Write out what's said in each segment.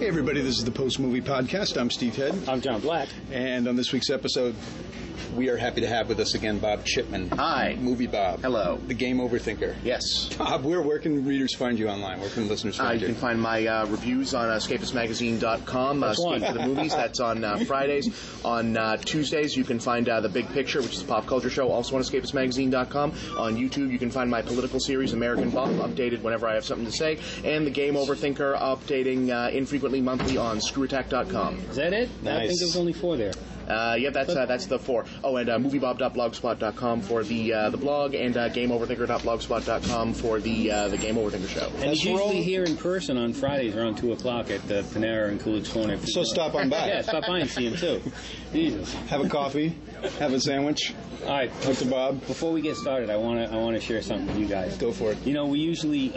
Hey everybody, this is the Post Movie Podcast. I'm Steve Head. I'm John Black. And on this week's episode, we are happy to have with us again Bob Chipman. Hi. Moviebob. Hello. The Game Overthinker. Yes. Bob, where can readers find you online? Where can listeners find you? You can find my reviews on escapistmagazine.com. Escape for the Movies. That's on Fridays. On Tuesdays, you can find The Big Picture, which is a pop culture show, also on escapistmagazine.com. On YouTube, you can find my political series, American Bob, updated whenever I have something to say. And The Game Overthinker, updating infrequently monthly on screwattack.com. Is that it? Nice. I think there was only 4 there. Yeah, that's the 4. Oh, and moviebob.blogspot.com for the blog, and gameoverthinker.blogspot.com for the Game Overthinker show. And he's usually here in person on Fridays around 2 o'clock at the Panera in Coolidge Corner. So stop on by. Yeah, stop by and see him too. Jesus. Have a coffee, have a sandwich. All right, talk to Bob. Before we get started, I want to share something with you guys. Go for it. You know, we usually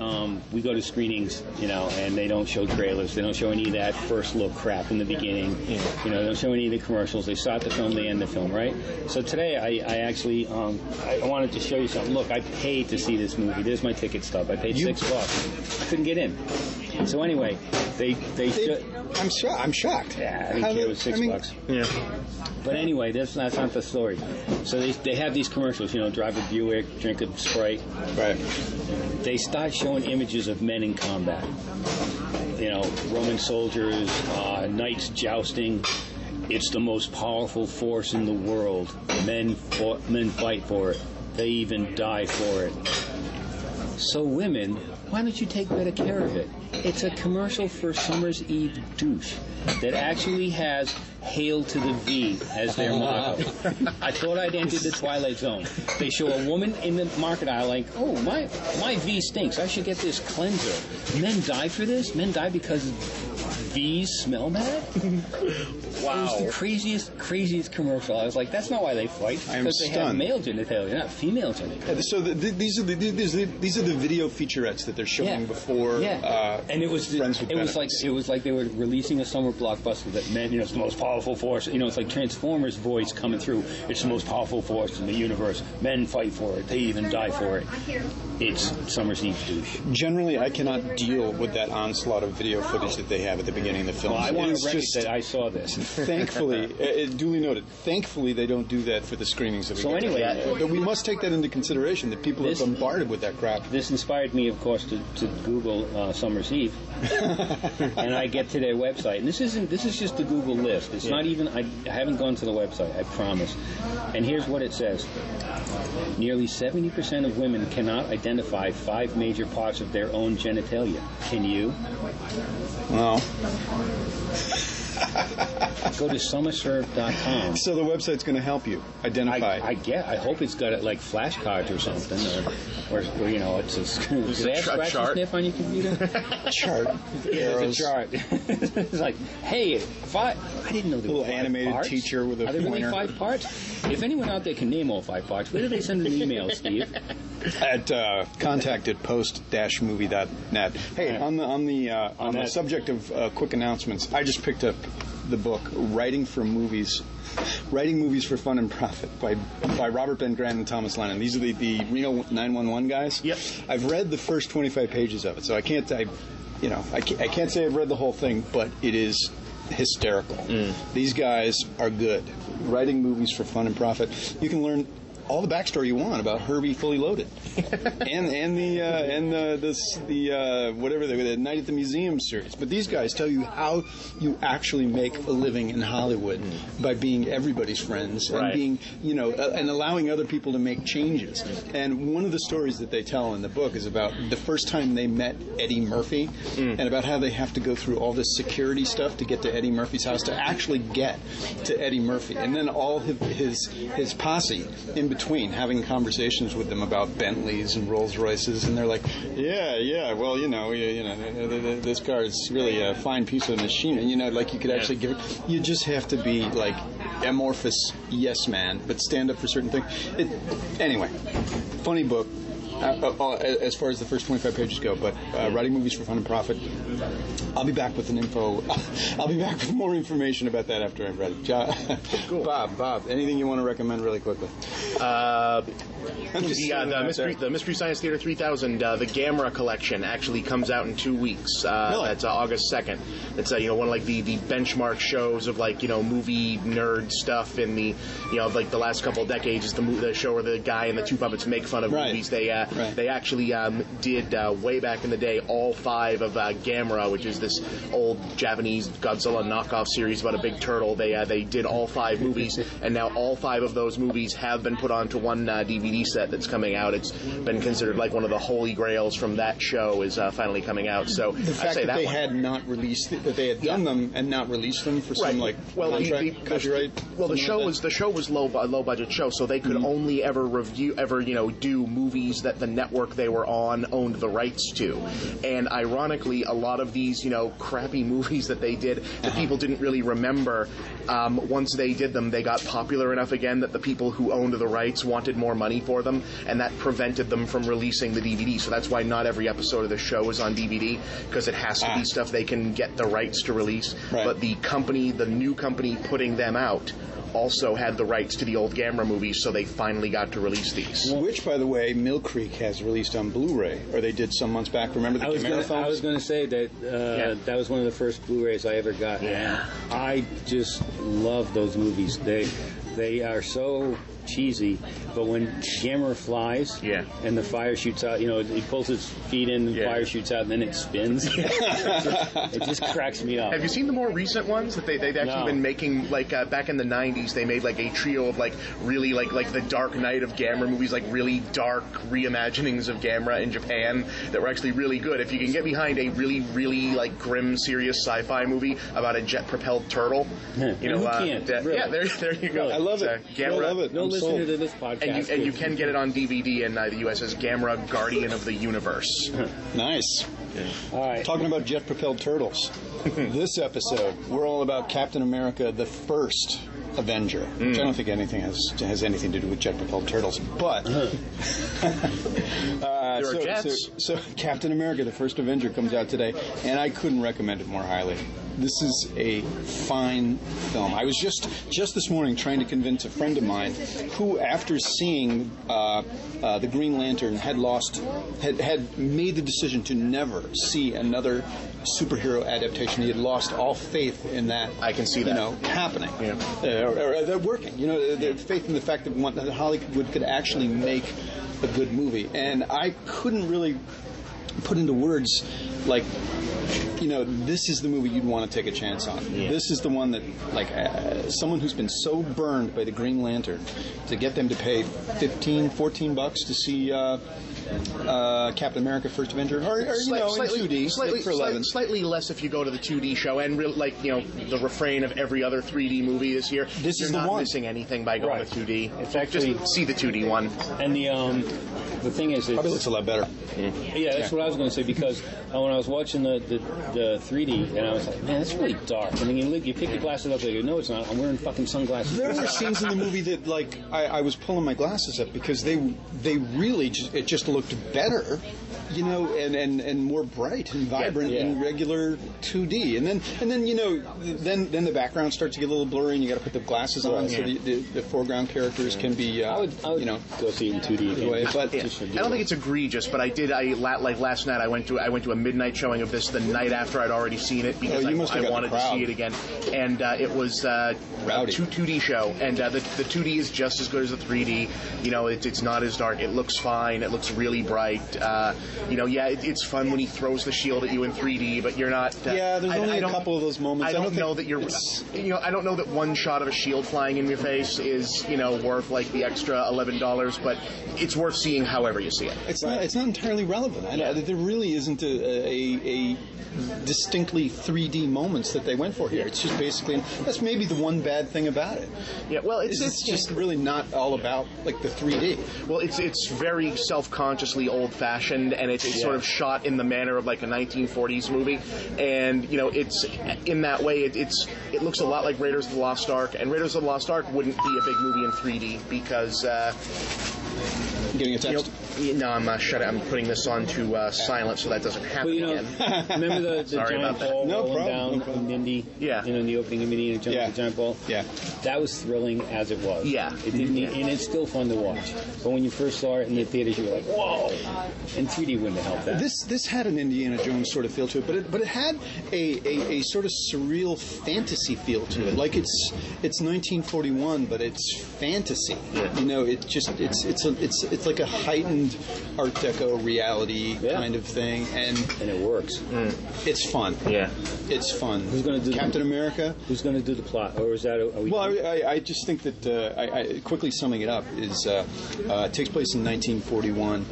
we go to screenings, and they don't show trailers. They don't show any of that first look crap in the beginning. Yeah. They don't show any of the commercials. They start the film, they end the film, right? So today, I actually I wanted to show you something. Look, I paid to see this movie. There's my ticket stub. I paid $6. I couldn't get in. So anyway, I'm shocked. Yeah, I didn't care. It was $6. Yeah. But anyway, that's not the story. So they have these commercials, drive a Buick, drink a Sprite. Right. They start showing images of men in combat. Roman soldiers, knights jousting. It's the most powerful force in the world. Men fight for it. They even die for it. So women, why don't you take better care of it? It's a commercial for Summer's Eve douche that actually has Hail to the V as their motto. I thought I'd entered the Twilight Zone. They show a woman in the market aisle like, oh, my V stinks. I should get this cleanser. Men die for this? Men die because V's smell bad? Wow. It was the craziest commercial. I was like, that's not why they fight. Because they have male genitalia, not female genitalia. So these are the video featurettes that they're showing before. Yeah. And it was like they were releasing a summer blockbuster that meant it's the most powerful force. It's like Transformers' voice coming through. It's the most powerful force in the universe. Men fight for it. They even die for it. It's Summer's Eve douche. Generally, I cannot deal with that onslaught of video footage that they have at the beginning of the film. Well, I want to record that I saw this. Thankfully, duly noted. Thankfully, they don't do that for the screenings that we So anyway, but we must take that into consideration. That people are bombarded with that crap. This inspired me, of course, to Google Summer's Eve, and I get to their website. And this is just the Google list. It's not even. I haven't gone to the website. I promise. And here's what it says: nearly 70% of women cannot identify 5 major parts of their own genitalia. Can you? No. Go to summerserve.com. So the website's going to help you identify. I hope it's got like flashcards or something, or it's a scratch and sniff on your computer. Chart. Yeah, it's a chart. It's like, hey, I didn't know there were 5 animated parts. Teacher with a Are there pointer. really 5 parts? If anyone out there can name all 5 parts, where do they send an email, Steve? At contact@post-movie.net. Hey, on the subject of quick announcements, I just picked up the book Writing Movies for Fun and Profit by Robert Ben Grant and Thomas Lennon. These are the Reno 911 guys. Yep. I've read the first 25 pages of it, so I can't say I've read the whole thing, but it is hysterical. These guys are good. Writing movies for fun and profit. You can learn all the backstory you want about Herbie Fully Loaded, and the Night at the Museum series. But these guys tell you how you actually make a living in Hollywood by being everybody's friends and being and allowing other people to make changes. And one of the stories that they tell in the book is about the first time they met Eddie Murphy and about how they have to go through all this security stuff to get to Eddie Murphy's house to actually get to Eddie Murphy, and then all his posse in between, having conversations with them about Bentleys and Rolls Royces, and they're like, well, this car is really a fine piece of machinery, like you could actually give it. You just have to be like amorphous yes man, but stand up for certain things. Anyway, funny book. as far as the first 25 pages go, but writing movies for fun and profit. I'll be back with I'll be back with more information about that after I've read it. Cool. Bob, anything you want to recommend really quickly? The Mystery Science Theater 3000, the Gamera collection actually comes out in 2 weeks. Really? That's August 2nd. It's one of like the benchmark shows of like movie nerd stuff in the like the last couple of decades. Is the show where the guy and the two puppets make fun of movies. They actually did way back in the day all 5 of Gamera, which is this old Japanese Godzilla knockoff series about a big turtle. They did all 5 movies, and now all 5 of those movies have been put onto one DVD set that's coming out. It's been considered like one of the holy grails from that show is finally coming out. So the fact that they had not released that they had done them and not released them for some contract copyright. The show was low budget show, so they could only ever do movies that the network they were on owned the rights to. And ironically, a lot of these crappy movies that they did that people didn't really remember, once they did them, they got popular enough again that the people who owned the rights wanted more money for them, and that prevented them from releasing the DVD. So that's why not every episode of the show is on DVD, because it has to be stuff they can get the rights to release. Right. But the new company putting them out also had the rights to the old Gamera movies, so they finally got to release these. Which, by the way, Mill Creek has released on Blu-ray, or they did some months back. Remember the Gamera films? I was going to say that that was one of the first Blu-rays I ever got. Yeah. I just love those movies. They are so cheesy, but when Gamera flies and the fire shoots out, he pulls his feet in and fire shoots out and then it spins. It just cracks me up. Have you seen the more recent ones that they've actually been making? Like back in the 90s, they made like a trio of like really like the Dark Knight of Gamera movies, like really dark reimaginings of Gamera in Japan that were actually really good. If you can get behind a really like grim, serious sci-fi movie about a jet-propelled turtle, who can't? Really? There you go. I love it. Gamera. I love it. No listener to this podcast. And you can get it on DVD in the U.S. as Gamera Guardian of the Universe. Nice. All right. Talking about jet-propelled turtles. This episode, we're all about Captain America, the first Avenger, which I don't think anything has anything to do with jet-propelled turtles. But there are jets. So Captain America, the first Avenger, comes out today, and I couldn't recommend it more highly. This is a fine film. I was just this morning trying to convince a friend of mine who, after seeing the Green Lantern, had made the decision to never see another superhero adaptation. He had lost all faith in that. I can see that happening. Or that working. The faith in the fact that Hollywood could actually make a good movie, and I couldn't really put into words like. This is the movie you'd want to take a chance on. Yeah. This is the one that, someone who's been so burned by the Green Lantern, to get them to pay $14 to see Captain America: First Avenger, or in 2D, for 11. Slightly less if you go to the 2D show, and the refrain of every other 3D movie this year. You're not missing anything by going to 2D. It's actually just see the 2D one. And the thing is, probably looks a lot better. Yeah, that's what I was going to say, because when I was watching the 3D, and I was like, man, that's really dark. And then you pick your glasses up, and you go, no, it's not. I'm wearing fucking sunglasses. There were scenes in the movie that, I was pulling my glasses up because they really it just looked better, and more bright and vibrant in regular 2D. And then the background starts to get a little blurry, and you got to put the glasses on so the foreground characters can be. I would go see it in 2D again. But I don't think it's egregious, but I did. Last night I went to a midnight showing of this the night after I'd already seen it because I wanted to see it again, and it was a 2D show, and the 2D is just as good as the 3D. It's not as dark. It looks fine. It looks really bright. It's fun when he throws the shield at you in 3D, but you're not. There's only a couple of those moments. I don't know that you're. I don't know that one shot of a shield flying in your face is worth like the extra $11, but it's worth seeing however you see it. It's not entirely relevant. There really isn't a distinctly 3D moments that they went for here. It's just basically, that's maybe the one bad thing about it. Yeah, well, it's just really not all about the 3D. Well, it's very self-consciously old-fashioned, and it's sort of shot in the manner of like a 1940s movie, and it's in that way it looks a lot like Raiders of the Lost Ark, and Raiders of the Lost Ark wouldn't be a big movie in 3D because Getting a text? No, I'm shut. I'm putting this on to silent so that doesn't happen again. Remember the giant ball rolling down from Mindy? Yeah. In the opening of Mindy and the giant ball? Yeah. That was thrilling as it was. Yeah. It didn't, and it's still fun to watch. But when you first saw it in the theaters, you were like, whoa! And 3D wouldn't have helped that. This had an Indiana Jones sort of feel to it, but it had a sort of surreal fantasy feel to it. Like it's 1941, but it's fantasy. Yeah. You know, it's like a heightened Art Deco reality kind of thing, and it works. It's fun. Yeah, it's fun. Who's going to do Captain America? Who's going to do the plot, or is that? I just think that I quickly summing it up is it takes place in 1941.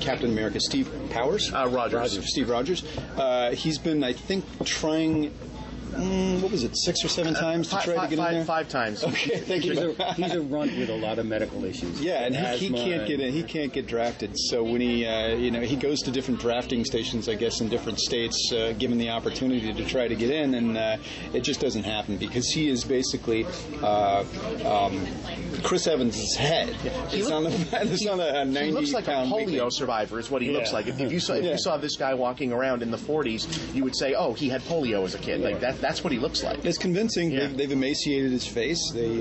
Captain America, Steve Powers, Steve Rogers. He's been, I think, trying. What was it, 6 or 7 times to try to get in there? 5 times. Okay, thank you. He's a runt with a lot of medical issues. Yeah, and he can't get in. He can't get drafted. So when he goes to different drafting stations, I guess in different states, given the opportunity to try to get in, and it just doesn't happen because he is basically Chris Evans' head. It's on a 90-pound. He looks like a polio survivor. Is what he looks like. If you saw this guy walking around in the 40s, you would say, oh, he had polio as a kid. Like that. That's what he looks like. It's convincing. Yeah. They've emaciated his face. They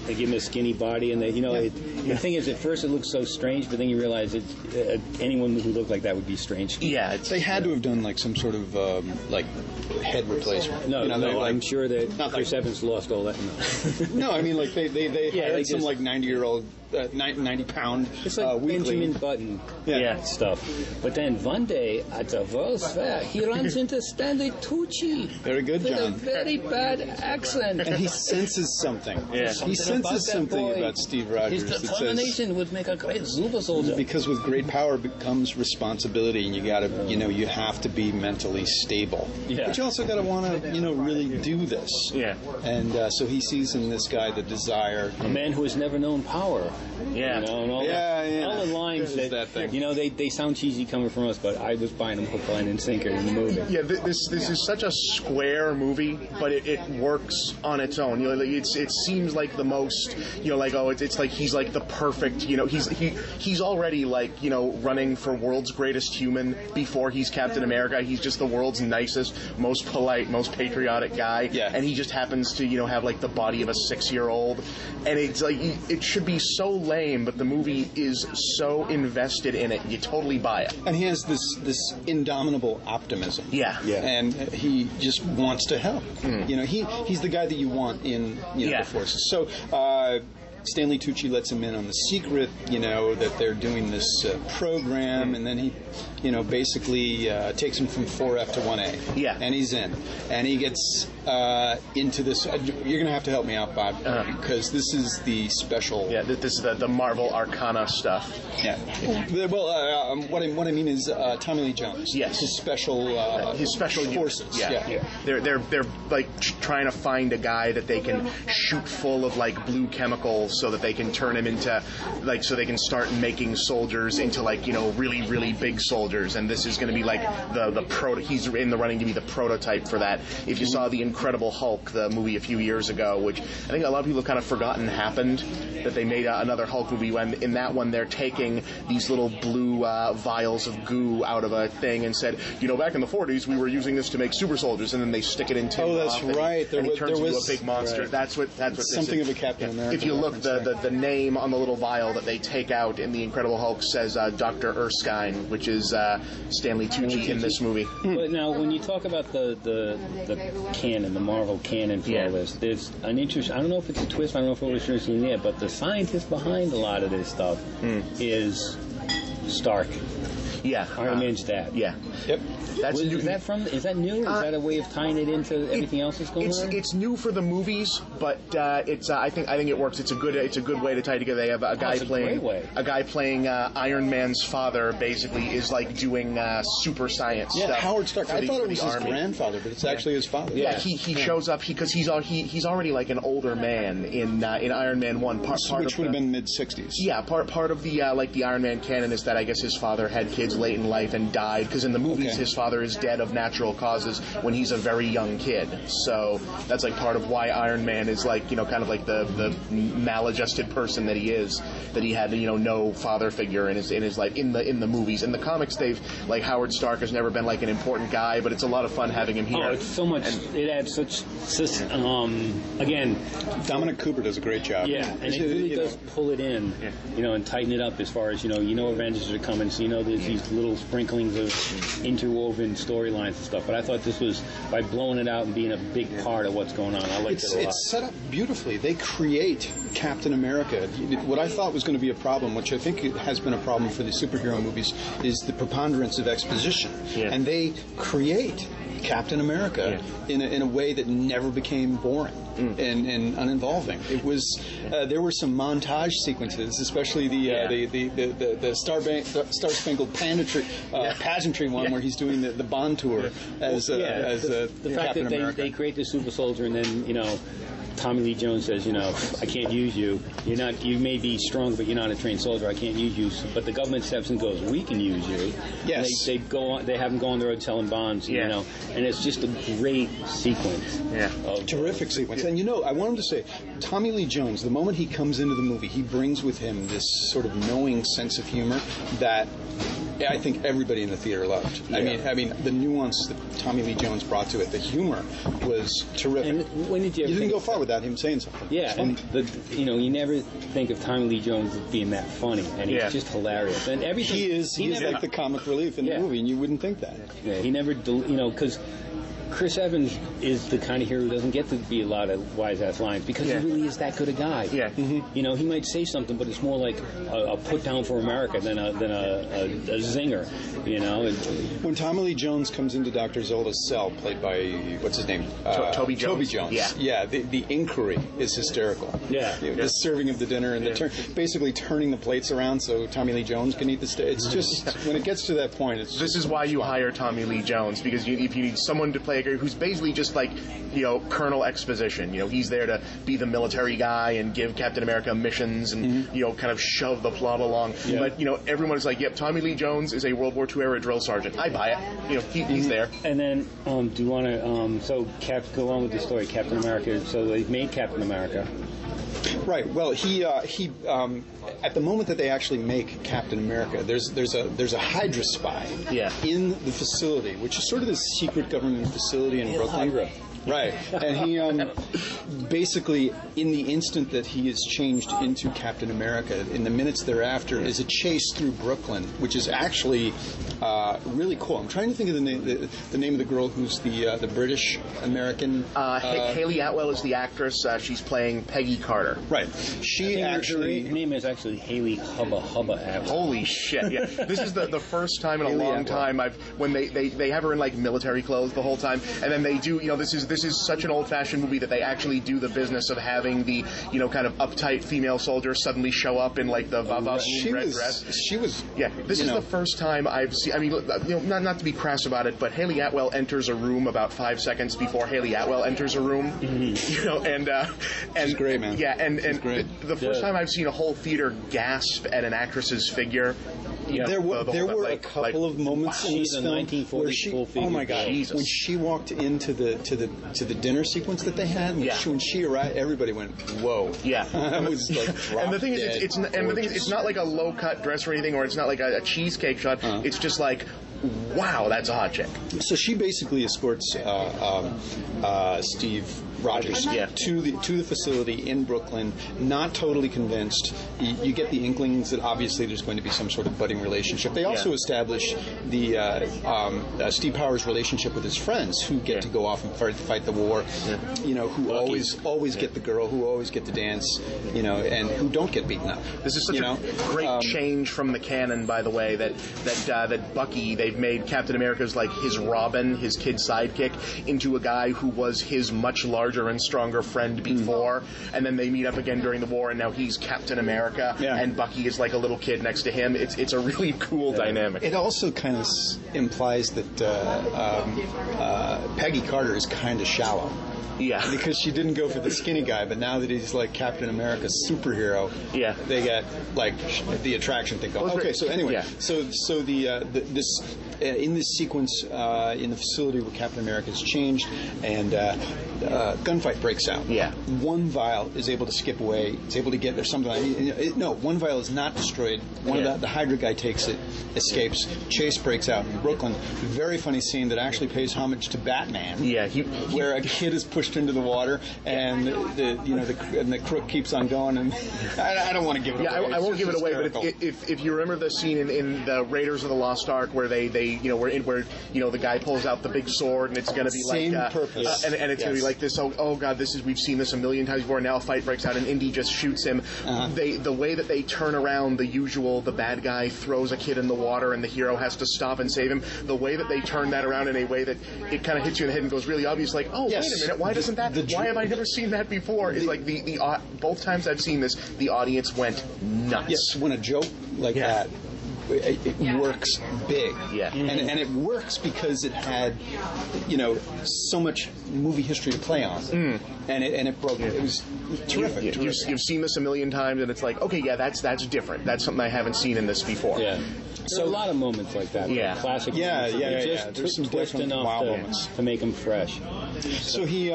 give him a skinny body, and the thing is, at first it looks so strange, but then you realize anyone who looked like that would be strange. Yeah, they had to have done like some sort of head replacement. No, I'm sure that Chris Evans lost all that. No, I mean like they hired some like 90-year-old. 90-pound it's like weekly. Benjamin Button stuff. But then one day at the World's Fair, he runs into Stanley Tucci. Very good, with John. a very bad accent. And he senses something. Yeah. He senses something about Steve Rogers. His determination would make a great super soldier. Because with great power becomes responsibility, and you have to be mentally stable. Yeah. But you also got to want to, really do this. Yeah. And so he sees in this guy the desire. A man who has never known power. Yeah. And all the lines that thing. They sound cheesy coming from us, but I was buying them hook, line, and sinker in the movie. Yeah, this is such a square movie, but it works on its own. It seems like the most, it's like he's like the perfect, he's already like, running for world's greatest human before he's Captain America. He's just the world's nicest, most polite, most patriotic guy. Yeah. And he just happens to, have like the body of a 6-year-old. And it's like, it should be so lame, but the movie is so invested in it, you totally buy it. And he has this indomitable optimism. Yeah. And he just wants to help. He's the guy that you want in the forces. So Stanley Tucci lets him in on the secret, that they're doing this program, and then he, basically takes him from 4F to 1A. Yeah. And he's in. And he gets into this. You're going to have to help me out, Bob, because this is the special. Yeah, this is the Marvel Arcana stuff. Yeah. Well, what I mean is Tommy Lee Jones. Yes. His special forces. Yeah. They're like trying to find a guy that they can shoot full of like blue chemicals so that they can turn him into so they can start making soldiers into really, really big soldiers. And this is going to be like he's in the running to be the prototype for that. If you saw The Incredible Hulk, the movie a few years ago, which I think a lot of people have kind of forgotten happened, that they made another Hulk movie when in that one they're taking these little blue vials of goo out of a thing and said, back in the 40s we were using this to make super soldiers, and then they stick it into that's right. And he turns into a big monster. Right. That's what something this is. Of a Captain America. If you look, the name on the little vial that they take out in The Incredible Hulk says Dr. Erskine, which is Stanley Tucci in this movie. But now, when you talk about the canon, the Marvel canon for all this, there's an interest. I don't know if it's a twist. I don't know if it was interesting there, but the scientist behind a lot of this stuff is Stark. Yeah. Iron Man's dad. Yeah. Yep. Is that new? Is that a way of tying it into everything else that's going on? It's new for the movies, but it's I think it works. It's a good way to tie together. They have a guy playing Iron Man's father. Basically, is like doing super science stuff. Howard Stark. I thought it was his grandfather, but it's actually his father. Yeah, he shows up because he's already like an older man in Iron Man 1. Which would have been mid-60s. Yeah, part of the the Iron Man canon is that I guess his father had kids friends late in life and died, because in the movies his father is dead of natural causes when he's a very young kid. So that's like part of why Iron Man is like, you know, kind of like the maladjusted person that he is, that he had, you know, no father figure in his life in the movies. In the comics, they've, like, Howard Stark has never been like an important guy, but it's a lot of fun having him here. Oh, it's so much. It adds such again, Dominic Cooper does a great job. Yeah, and it really does pull it in, you know, and tighten it up as far as, you know Avengers are coming, so you know there's these little sprinklings of interwoven storylines and stuff. But I thought this was, by blowing it out and being a big part of what's going on, I liked it a lot. It's set up beautifully. They create Captain America. What I thought was going to be a problem, which I think has been a problem for the superhero movies, is the preponderance of exposition. Yeah. And they create Captain America in a way that never became boring and uninvolving. It was there were some montage sequences, especially the Star Spangled pageantry one where he's doing the Bond tour as the fact Captain that America. They create the super soldier, and then, you know, Tommy Lee Jones says, you know, I can't use you. You may be strong, but you're not a trained soldier. I can't use you. But the government steps in and goes, we can use you. Yes. And they have him go on the road selling bonds, you know, and it's just a great sequence. Yeah. Terrific sequence. And, you know, I wanted to say, Tommy Lee Jones, the moment he comes into the movie, he brings with him this sort of knowing sense of humor that I think everybody in the theater loved. Yeah. I mean, the nuance that Tommy Lee Jones brought to it, the humor was terrific. And when did you didn't go far without him saying something. Yeah, and you never think of Tommy Lee Jones as being that funny, and he's just hilarious. And everything he is like the comic relief in the movie, and you wouldn't think that. Yeah, he never, because Chris Evans is the kind of hero who doesn't get to be a lot of wise-ass lines, because he really is that good a guy. Yeah. You know, he might say something, but it's more like a put-down for America than a zinger, you know. When Tommy Lee Jones comes into Dr. Zola's cell, played by, what's his name? Toby Jones. Toby Jones. Yeah, the inquiry is hysterical. Yeah. The serving of the dinner and basically turning the plates around so Tommy Lee Jones can eat the steak. It's just, when it gets to that point, it's This is why you hire Tommy Lee Jones, because if you need someone to play who's basically just like, you know, Colonel Exposition. You know, he's there to be the military guy and give Captain America missions and, you know, kind of shove the plot along. Yeah. But, you know, everyone's like, yep, Tommy Lee Jones is a World War II era drill sergeant. I buy it. You know, he's there. And then, do you want to, go on with the story, Captain America. So they've made Captain America. Right. Well, he at the moment that they actually make Captain America, there's a Hydra spy in the facility, which is sort of this secret government facility in Brooklyn. Hydra. Right. And he basically, in the instant that he is changed into Captain America, in the minutes thereafter, is a chase through Brooklyn, which is actually really cool. I'm trying to think of the name of the girl who's the British American. Haley Atwell is the actress. She's playing Peggy Carter. Right. She actually. Her name is actually Haley Hubba Atwell. Holy shit! Yeah. This is the first time in a long time when they have her in like military clothes the whole time, and then they do, you know, this is such an old-fashioned movie that they actually do the business of having the, you know, kind of uptight female soldier suddenly show up in like the red dress. She was. Yeah. This is the first time I've seen. I mean, you know, not to be crass about it, but Haley Atwell enters a room about 5 seconds before Haley Atwell enters a room. Mm-hmm. You know, and she's great, man. Yeah, and the first time I've seen a whole theater gasp at an actress's figure. Yeah, there were a couple of moments in this film where she, oh my God, Jesus. When she walked into the dinner sequence that they had, when she arrived, everybody went, whoa. Yeah. I was like, and the thing is, it's not like a low cut dress or anything, or it's not like a cheesecake shot. It's just like, wow, that's a hot chick. So she basically escorts Steve Rogers to the facility in Brooklyn, not totally convinced. You get the inklings that obviously there's going to be some sort of budding relationship. They also establish the Steve Powers' relationship with his friends, who get to go off and fight the war. You know, who always get the girl, who always get to dance. You know, and who don't get beaten up. This is such a great change from the canon, by the way. That Bucky, they they've made Captain America's like his Robin, his kid sidekick, into a guy who was his much larger and stronger friend before, and then they meet up again during the war, and now he's Captain America, and Bucky is like a little kid next to him. It's a really cool dynamic. It also kind of implies that Peggy Carter is kind of shallow. Yeah. Because she didn't go for the skinny guy, but now that he's like Captain America's superhero, they got like the attraction thing going. Okay, so anyway, so this in this sequence in the facility where Captain America is changed and gunfight breaks out. Yeah. One vial is able to skip away. It's able to get there. One vial is not destroyed. One of the Hydra guy takes it, escapes. Chase breaks out in Brooklyn. Very funny scene that actually pays homage to Batman. Yeah. Where a kid is pushed into the water, and the crook keeps on going, and I don't want to give it away. I won't give it away, but if you remember the scene in the Raiders of the Lost Ark where where the guy pulls out the big sword and it's going to be same purpose, and it's going to be like this. Oh God, we've seen this a million times before. Now a fight breaks out and Indy just shoots him. The way that they turn around the bad guy throws a kid in the water and the hero has to stop and save him. The way that they turn that around in a way that it kind of hits you in the head and goes really obvious, like, oh, wait a minute, why doesn't that? Why have I never seen that before? Is like the both times I've seen this, the audience went nuts. Yes, when a joke like that. It works big, and it works because it had, so much movie history to play on, and it broke. It was terrific. You've seen this a million times, and it's like, okay, that's different. That's something I haven't seen in this before. Yeah. So there are a lot of moments like that. Yeah. Classic. There's some twist enough to make them fresh. So he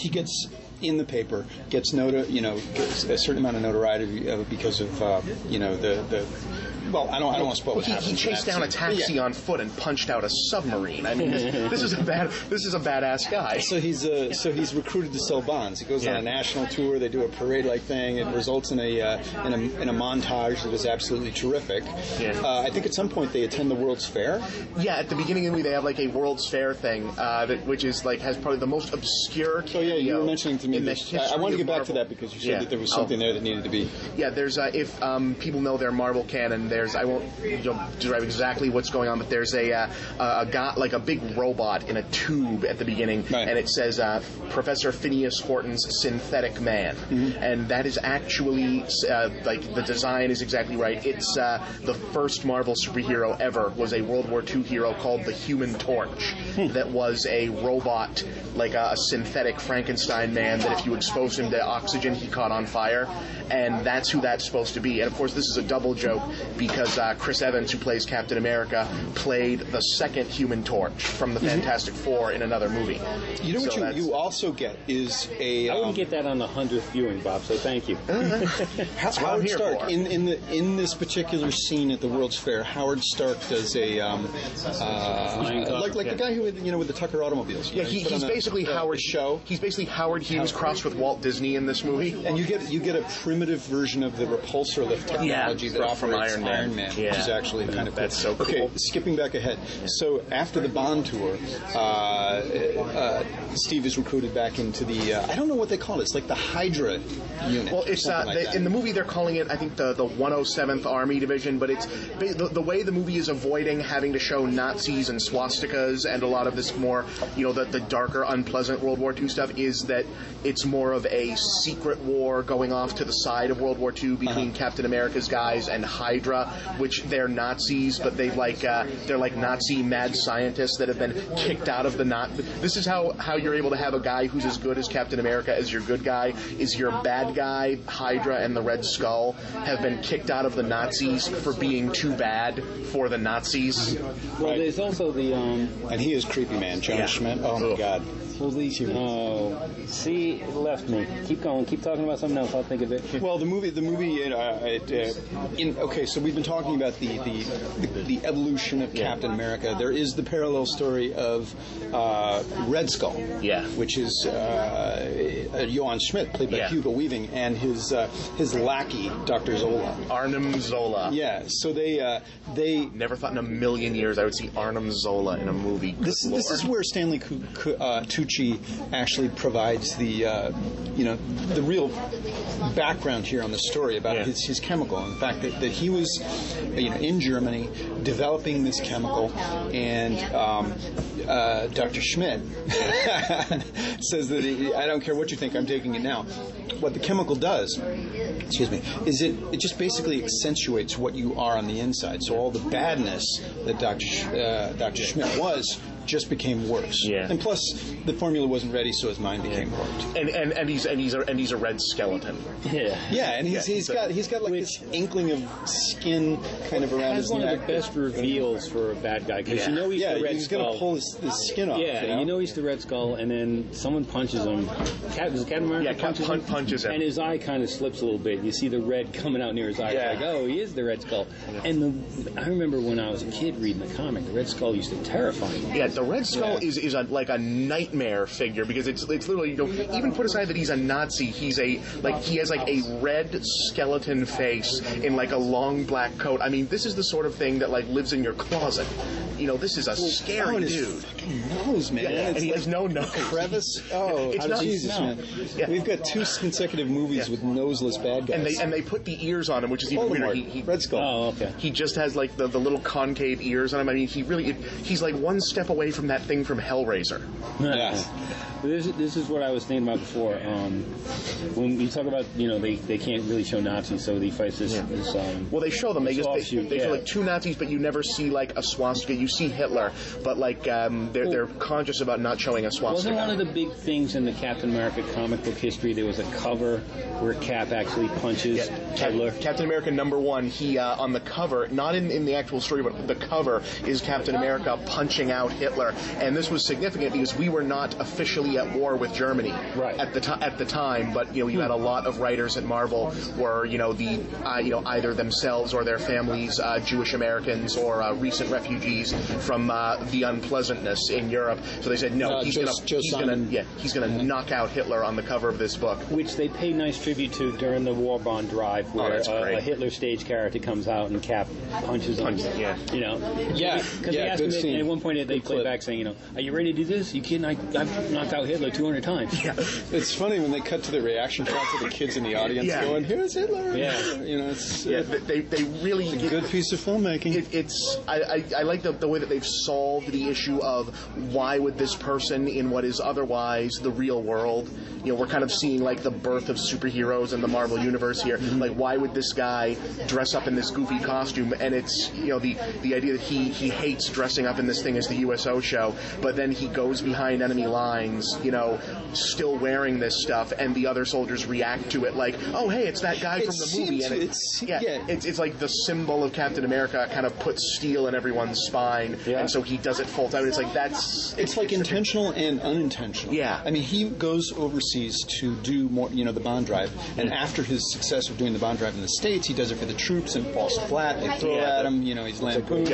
gets in the paper, gets gets a certain amount of notoriety because of the. Well, I don't want to spoil what happens. He chased down a taxi on foot and punched out a submarine. I mean, this is a badass guy. So he's recruited to sell bonds. He goes on a national tour. They do a parade-like thing. It results in a montage that is absolutely terrific. Yeah. I think at some point they attend the World's Fair. Yeah, at the beginning of the movie they have like a World's Fair thing, which is like has probably the most obscure. Oh yeah, you were mentioning to me this. I want to get back to that because you said that there was something there that needed to be. Yeah, there's if people know their Marvel canon. I won't describe exactly what's going on, but there's a guy, like a big robot in a tube at the beginning, and it says Professor Phineas Horton's Synthetic Man, and that is actually like the design is exactly right. It's the first Marvel superhero ever was a World War II hero called the Human Torch, that was a robot, like a synthetic Frankenstein man that if you exposed him to oxygen he caught on fire, and that's who that's supposed to be. And of course this is a double joke because Chris Evans, who plays Captain America, played the second Human Torch from the Fantastic Four in another movie. You know what you also get is a... I wouldn't get that on the 100th viewing, Bob, so thank you. Howard Stark, in this particular scene at the World's Fair, Howard Stark does a... like the guy who, with the Tucker automobiles. Yeah, he's basically Howard show. He's basically Howard Hughes crossed with Walt Disney in this movie. And you get a primitive version of the repulsor lift technology that operates from Iron Man. Which is actually kind of cool. That's so cool. Okay, skipping back ahead. So after the Bond tour, Steve is recruited back into the, I don't know what they call it. It's like the Hydra unit. Well, it's in the movie they're calling it, I think, the 107th Army Division, but it's the way the movie is avoiding having to show Nazis and swastikas and a lot of this more, the darker, unpleasant World War II stuff is that it's more of a secret war going off to the side of World War II between Captain America's guys and Hydra, which they're Nazis, but they're like Nazi mad scientists that have been kicked out of the This is how you're able to have a guy who's as good as Captain America as your good guy is your bad guy. Hydra and the Red Skull have been kicked out of the Nazis for being too bad for the Nazis. Well, there's also the and he is creepy, man, John Schmidt. Oh my God. Well, see, it left me. Keep going. Keep talking about something else. I'll think of it. Well, the movie. Okay, so we've been talking about the evolution of Captain America. There is the parallel story of Red Skull, which is Johann Schmidt, played by Hugo Weaving, and his lackey, Dr. Zola. Arnim Zola. Yeah. So they never thought in a million years I would see Arnim Zola in a movie. This is where Stanley Tucci Tucci actually provides the the real background here on the story about his chemical. In fact, that he was in Germany developing this chemical, and Dr. Schmidt says that I don't care what you think, I'm taking it now. What the chemical does, is it just basically accentuates what you are on the inside. So all the badness that Dr. Schmidt was just became worse. Yeah. And plus, the formula wasn't ready, so his mind became warped. And he's a red skeleton. Yeah. Yeah, and he's got like this inkling of skin kind of around his neck. One of the best reveals for a bad guy, because you know he's the Red he's Skull. going to pull his skin off. Yeah, you know he's the Red Skull, and then someone punches him. Captain America punches him, and his eye kind of slips a little bit. You see the red coming out near his eye. Yeah. Like, oh, he is the Red Skull. And I remember when I was a kid reading the comic, the Red Skull used to terrify me. Yeah, the Red Skull is like a nightmare figure, because it's literally, even put aside that he's a Nazi, he has like a red skeleton face in like a long black coat. I mean, this is the sort of thing that like lives in your closet. This is a scary dude. His fucking nose, man. Yeah, and he has no nose. Crevice. Oh, it's not, Jesus, man. Yeah. We've got 2 consecutive movies with noseless bad guys. And they put the ears on him, which is even weirder. Red Skull. Oh, okay. He just has like the little concave ears on him. I mean, he's like one step away from that thing from Hellraiser. Yeah. This is what I was thinking about before. When you talk about, they can't really show Nazis, so he fights this. Well, they show them. They show like 2 Nazis, but you never see like a swastika. You see Hitler, but like they're conscious about not showing a swastika. Wasn't one of the big things in the Captain America comic book history? There was a cover where Cap actually punches Hitler. Captain America #1. He on the cover, not in the actual story, but the cover is Captain America punching out Hitler, and this was significant because we were not officially at war with Germany at the time, but you had a lot of writers at Marvel were either themselves or their families Jewish Americans or recent refugees from the unpleasantness in Europe. So they said no, he's gonna knock out Hitler on the cover of this book, which they paid nice tribute to during the War Bond drive, where a Hitler stage character comes out and Cap punches him. Because they asked him at one point they played back saying, are you ready to do this? You kidding? I've knocked out Hitler 200 times. Yeah. It's funny when they cut to the reaction shots of the kids in the audience going, "Here's Hitler." Yeah. They really it's a good piece of filmmaking. I like the way that they've solved the issue of why would this person in what is otherwise the real world. We're kind of seeing like the birth of superheroes in the Marvel universe here. Mm-hmm. Like, why would this guy dress up in this goofy costume? And it's the idea that he hates dressing up in this thing as the USO show, but then he goes behind enemy lines, still wearing this stuff, and the other soldiers react to it like, oh hey, it's that guy from the movie. And it's like the symbol of Captain America kind of puts steel in everyone's spine, and so he does it full time. It's like it's like intentional and unintentional. Yeah, I mean, he goes overseas to do more, the bond drive, and after his success of doing the bond drive in the States, he does it for the troops and falls flat. They throw at him, he's lampooned.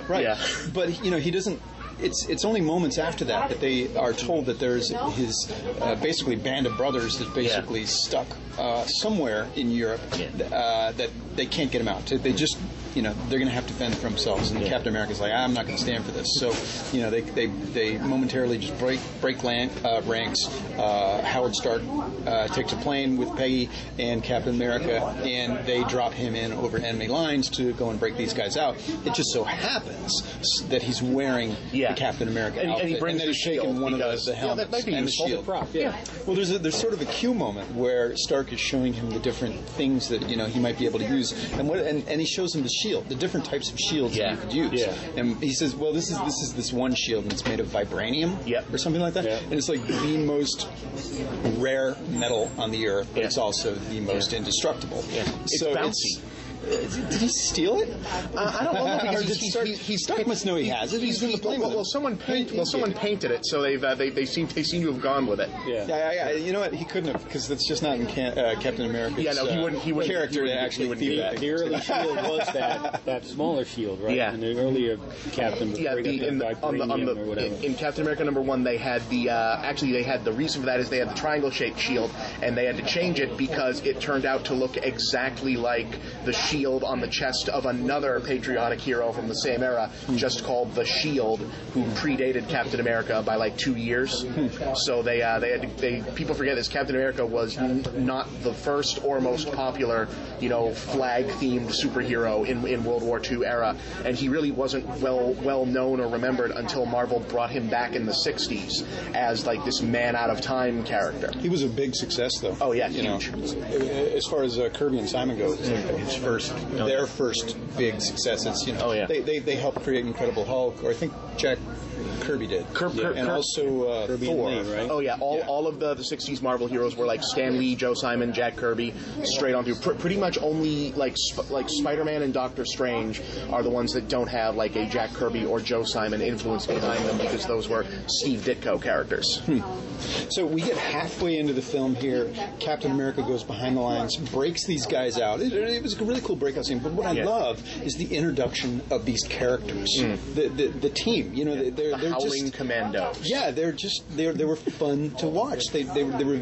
Right, but he doesn't. It's only moments after that they are told that there's his basically band of brothers that's basically stuck somewhere in Europe that they can't get him out. They just they're going to have to fend for themselves. And Captain America's like, I'm not going to stand for this. So they momentarily just break ranks. Howard Stark takes a plane with Peggy and Captain America, and they drop him in over enemy lines to go and break these guys out. It just so happens that he's wearing the Captain America outfit, and he brings he's shaking one of the helmets that might be and the shield. Prop, Well, there's sort of a cue moment where Stark is showing him the different things that he might be able to use, and he shows him the shield, the different types of shields that you could use. And he says, well, this is this one shield, and it's made of vibranium or something like that, and it's like the most rare metal on the earth, but it's also the most indestructible. It's so bouncy. Did he steal it? I don't know, because Stark must know he has it. He's in the plane with it. Well, someone painted it, so they seem to have gone with it. Yeah. You know what? He couldn't have, because that's just not in Captain America's he wouldn't character to actually do that. The early shield was that smaller shield, right? Yeah. And the earlier Captain in Captain America #1, they had the reason for that is they had the triangle-shaped shield, and they had to change it because it turned out to look exactly like the shield on the chest of another patriotic hero from the same era, just called the Shield, who predated Captain America by like 2 years. So people forget this. Captain America was not the first or most popular, flag-themed superhero in World War II era, and he really wasn't well known or remembered until Marvel brought him back in the 60s as like this man out of time character. He was a big success, though. Oh yeah, huge. As far as Kirby and Simon go, it's their first big success. It's they helped create Incredible Hulk, or I think Jack Kirby did, and also Thor. Lee, right? Oh yeah, all of the 60s Marvel heroes were like Stan Lee, Joe Simon, Jack Kirby, straight on through. Pretty much only like Spider-Man and Doctor Strange are the ones that don't have like a Jack Kirby or Joe Simon influence behind them, because those were Steve Ditko characters. So we get halfway into the film here. Captain America goes behind the lines, breaks these guys out. It was a really cool breakout scene. But what I love is the introduction of these characters, the team. They're Howling just Commandos. Yeah, they were fun to watch. They were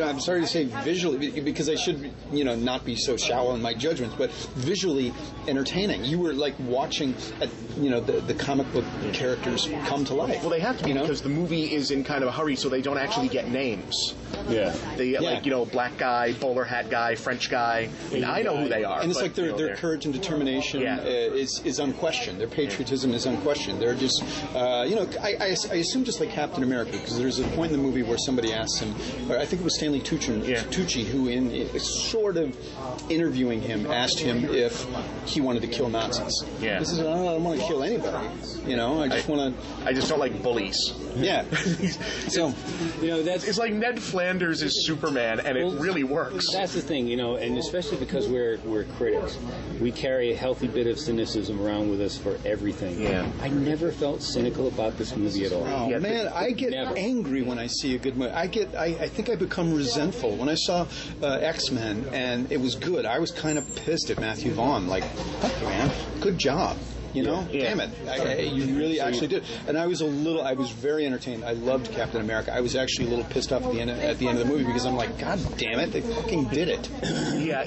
I'm sorry to say visually, because I should not be so shallow in my judgments, but visually entertaining. You were like watching the comic book characters come to life. Well, they have to be, because the movie is in kind of a hurry, so they don't actually get names. Yeah. They black guy, bowler hat guy, French guy. I know who they are. And it's like their courage and determination is unquestioned. Their patriotism is unquestioned. They're just I assume just like Captain America, because there's a point in the movie where somebody asks him, or I think it was Stanley Tucci, who in sort of interviewing him asked him if he wanted to kill Nazis. Yeah. This is I don't want to kill anybody. I just don't like bullies. Yeah. So it's like Ned Flanders is Superman, and it really works. That's the thing, and especially because we're critics, we carry a healthy bit of cynicism around with us for everything. Yeah. I never felt cynical about this movie at all. Oh man, I get angry when I see a good movie. I think I become resentful. When I saw X-Men and it was good, I was kind of pissed at Matthew Vaughn. Like, fuck you, man, good job. Damn it. You really actually did. And I was very entertained. I loved Captain America. I was actually a little pissed off at the end of the movie, because I'm like, God damn it, they fucking did it. Yeah.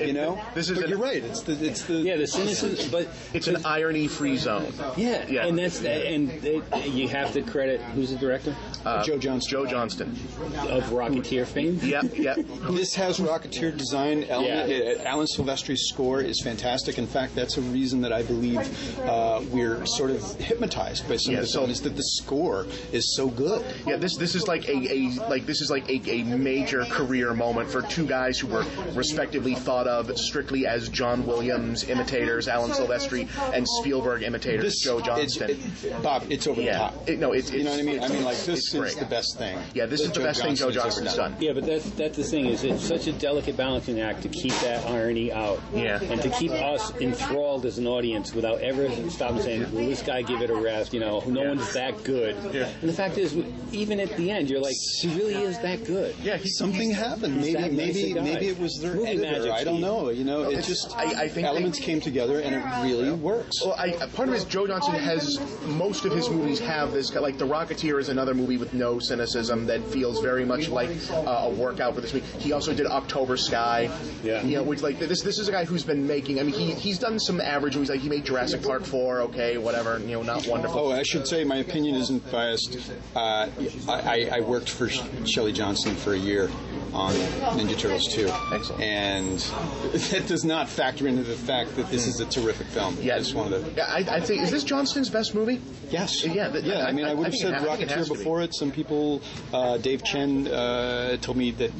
But you're right. It's the the cynicism, but it's an irony-free zone. Yeah. And you have to credit, who's the director? Joe Johnston. Joe Johnston of Rocketeer fame. Yep. This has Rocketeer design element. Alan Silvestri's score is fantastic. In fact, that's a reason that I believe we're sort of hypnotized by some of the film, is that the score is so good. Yeah, this is like a major career moment for two guys who were respectively thought of strictly as John Williams imitators, Alan Silvestri, and Spielberg imitators, Joe Johnston. Bob, it's over the top. You know what I mean? I mean, like, this is the best thing. Yeah, this is the best thing Joe Johnston's done. Yeah, but that's the thing, is it's such a delicate balancing act to keep that irony out. Yeah. And to keep us enthralled as an audience without ever stopping saying, will this guy give it a rest? No one's that good. Yeah. And the fact is, even at the end, you're like, he really is that good. Yeah, something happened. Maybe it was their movie editor. magic. I don't know. It just I think elements came together and it really works. Well, part of it is Joe Johnston has, most of his movies have this, like The Rocketeer is another movie with no cynicism that feels very much like a workout for this week. He also did October Sky. Yeah. Which like this is a guy who's been making. I mean, he's done some average movies. Like he made Jurassic Park 4. Okay, whatever. Not wonderful. Oh, I should say my opinion isn't biased. I worked for Shelley Johnson for a year on Ninja Turtles 2. Excellent. And that does not factor into the fact that this is a terrific film. Yeah, I just wanted to... Yeah, I think, is this Johnston's best movie? Yes. Yeah. I mean, I would have said Rocketeer before it. Some people, Dave Chen told me that,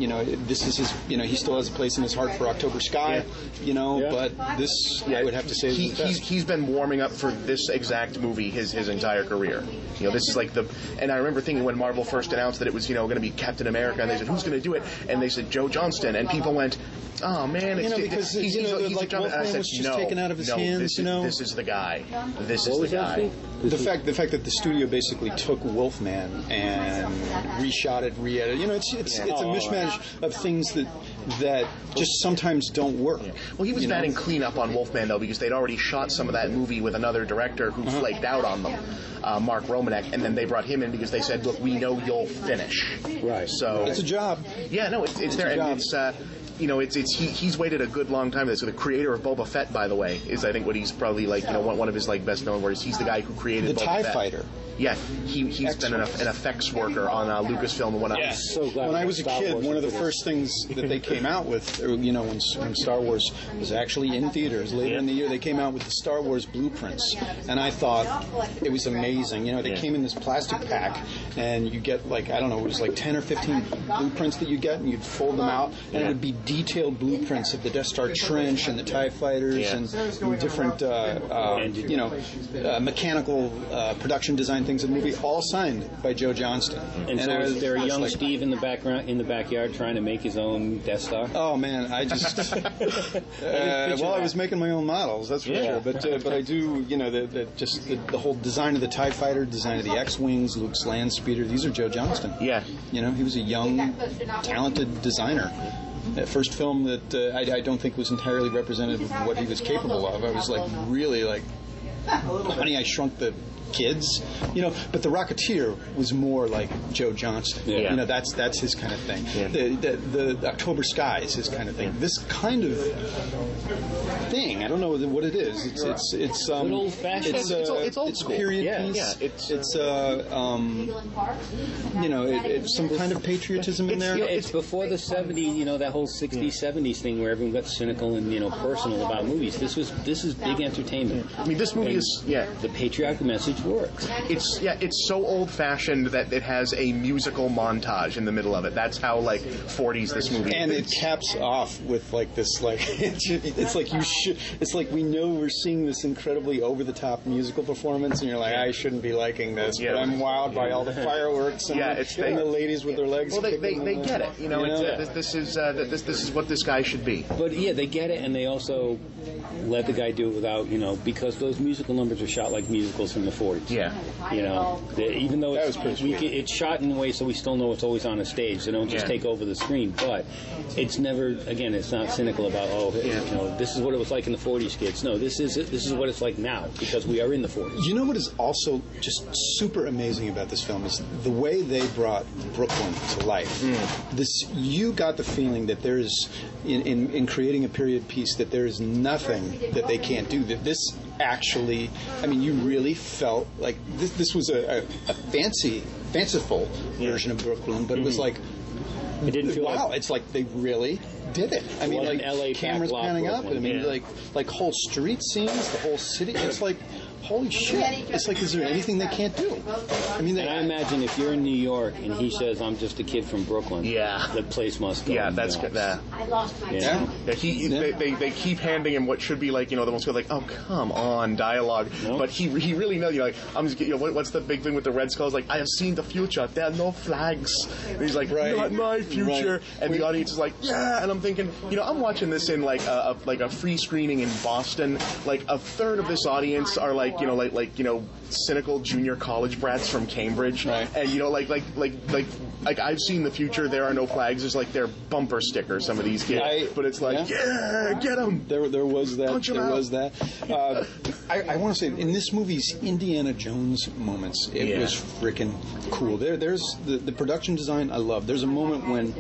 this is his, he still has a place in his heart for October Sky, but this, I would have to say, is the best. He's been warming up for this exact movie his entire career. This is like and I remember thinking when Marvel first announced that it was, going to be Captain America, and they said, who's going to do it? And they said, Joe Johnston, and people went, oh man, because he's like Wolfman was just taken out of his hands. This is the guy. This is the guy. The fact that the studio basically took Wolfman and reshot it, re-edited. It's a mishmash of things that just sometimes don't work. Well, he was batting cleanup on Wolfman though, because they'd already shot some of that movie with another director who flaked out on them, Mark Romanek, and then they brought him in because they said, look, we know you'll finish. Right. So it's a job. Yeah, no, it's there, and it's he's waited a good long time. So the creator of Boba Fett, by the way, is I think what he's probably like, one of his like best known works. He's the guy who created the Boba TIE Fett. Fighter. Yeah, he's been an effects worker on Lucasfilm and whatnot. Yes. So glad when I was a kid, one of the first things that they came out with, when Star Wars was actually in theaters later in the year, they came out with the Star Wars blueprints, and I thought it was amazing. They came in this plastic pack, and you get like, I don't know, it was like 10 or 15 blueprints that you get, and you'd fold them out, and it would be detailed blueprints of the Death Star trench and the TIE fighters and different, mechanical production design things in the movie, all signed by Joe Johnston. And so is there a young Steve in the backyard trying to make his own Death Star? Oh man, I just I was making my own models, that's for sure. But I do, the whole design of the TIE Fighter, design of the X-wings, Luke's land speeder. These are Joe Johnston. Yeah, he was a young, talented designer. That first film that I don't think was entirely representative of what he was capable of. I was like really like, Honey, I Shrunk the Kids, but The Rocketeer was more like Joe Johnston. Yeah. That's his kind of thing. Yeah. The October Sky is his kind of thing. This kind of thing, I don't know what it is. It's old fashioned. It's old it's school. Period piece. Yeah, it's some kind of patriotism in there. It's before the 70s, that whole 60s, 70s thing where everyone got cynical and personal about movies. This is big entertainment. I mean, this movie the patriotic message works. It's so old-fashioned that it has a musical montage in the middle of it. That's how 40s this movie and is. it caps off with this it's like we know we're seeing this incredibly over-the-top musical performance, and you're like, I shouldn't be liking this, but I'm wowed by all the fireworks and, and the ladies with their legs. Well, they get it. This is what this guy should be. But they get it, and they also let the guy do it without because those musical numbers are shot like musicals from the 40s. Yeah. Even though it's shot in a way so we still know it's always on a stage. They don't just take over the screen, but it's never, again, it's not cynical about, this is what it was like in the 40s, kids. No, this is what it's like now, because we are in the 40s. You know what is also just super amazing about this film is the way they brought Brooklyn to life. You got the feeling that there is, in creating a period piece, that there is nothing that they can't do. That this actually, you really felt like this was a fanciful version of Brooklyn, but it was like, it didn't feel it's like they really did it. LA cameras panning up, like whole street scenes, the whole city. It's like, holy shit! It's like, is there anything they can't do? I imagine if you're in New York and he says, "I'm just a kid from Brooklyn," the place must go. Yeah, that's good. I lost my They keep handing him what should be the most good, oh come on dialogue, but he really knows. I'm just what's the big thing with the Red Skull? I have seen the future. There are no flags. And he's like, not my future. Right. And the audience is like, yeah. And I'm thinking, I'm watching this in a free screening in Boston. A third of this audience are cynical junior college brats from Cambridge, and I've seen the future. There are no flags. There's their bumper stickers. Some of these kids, but it's get them. There was that. There was that. I want to say in this movie's Indiana Jones moments, it was freaking cool. There's the production design I love. There's a moment when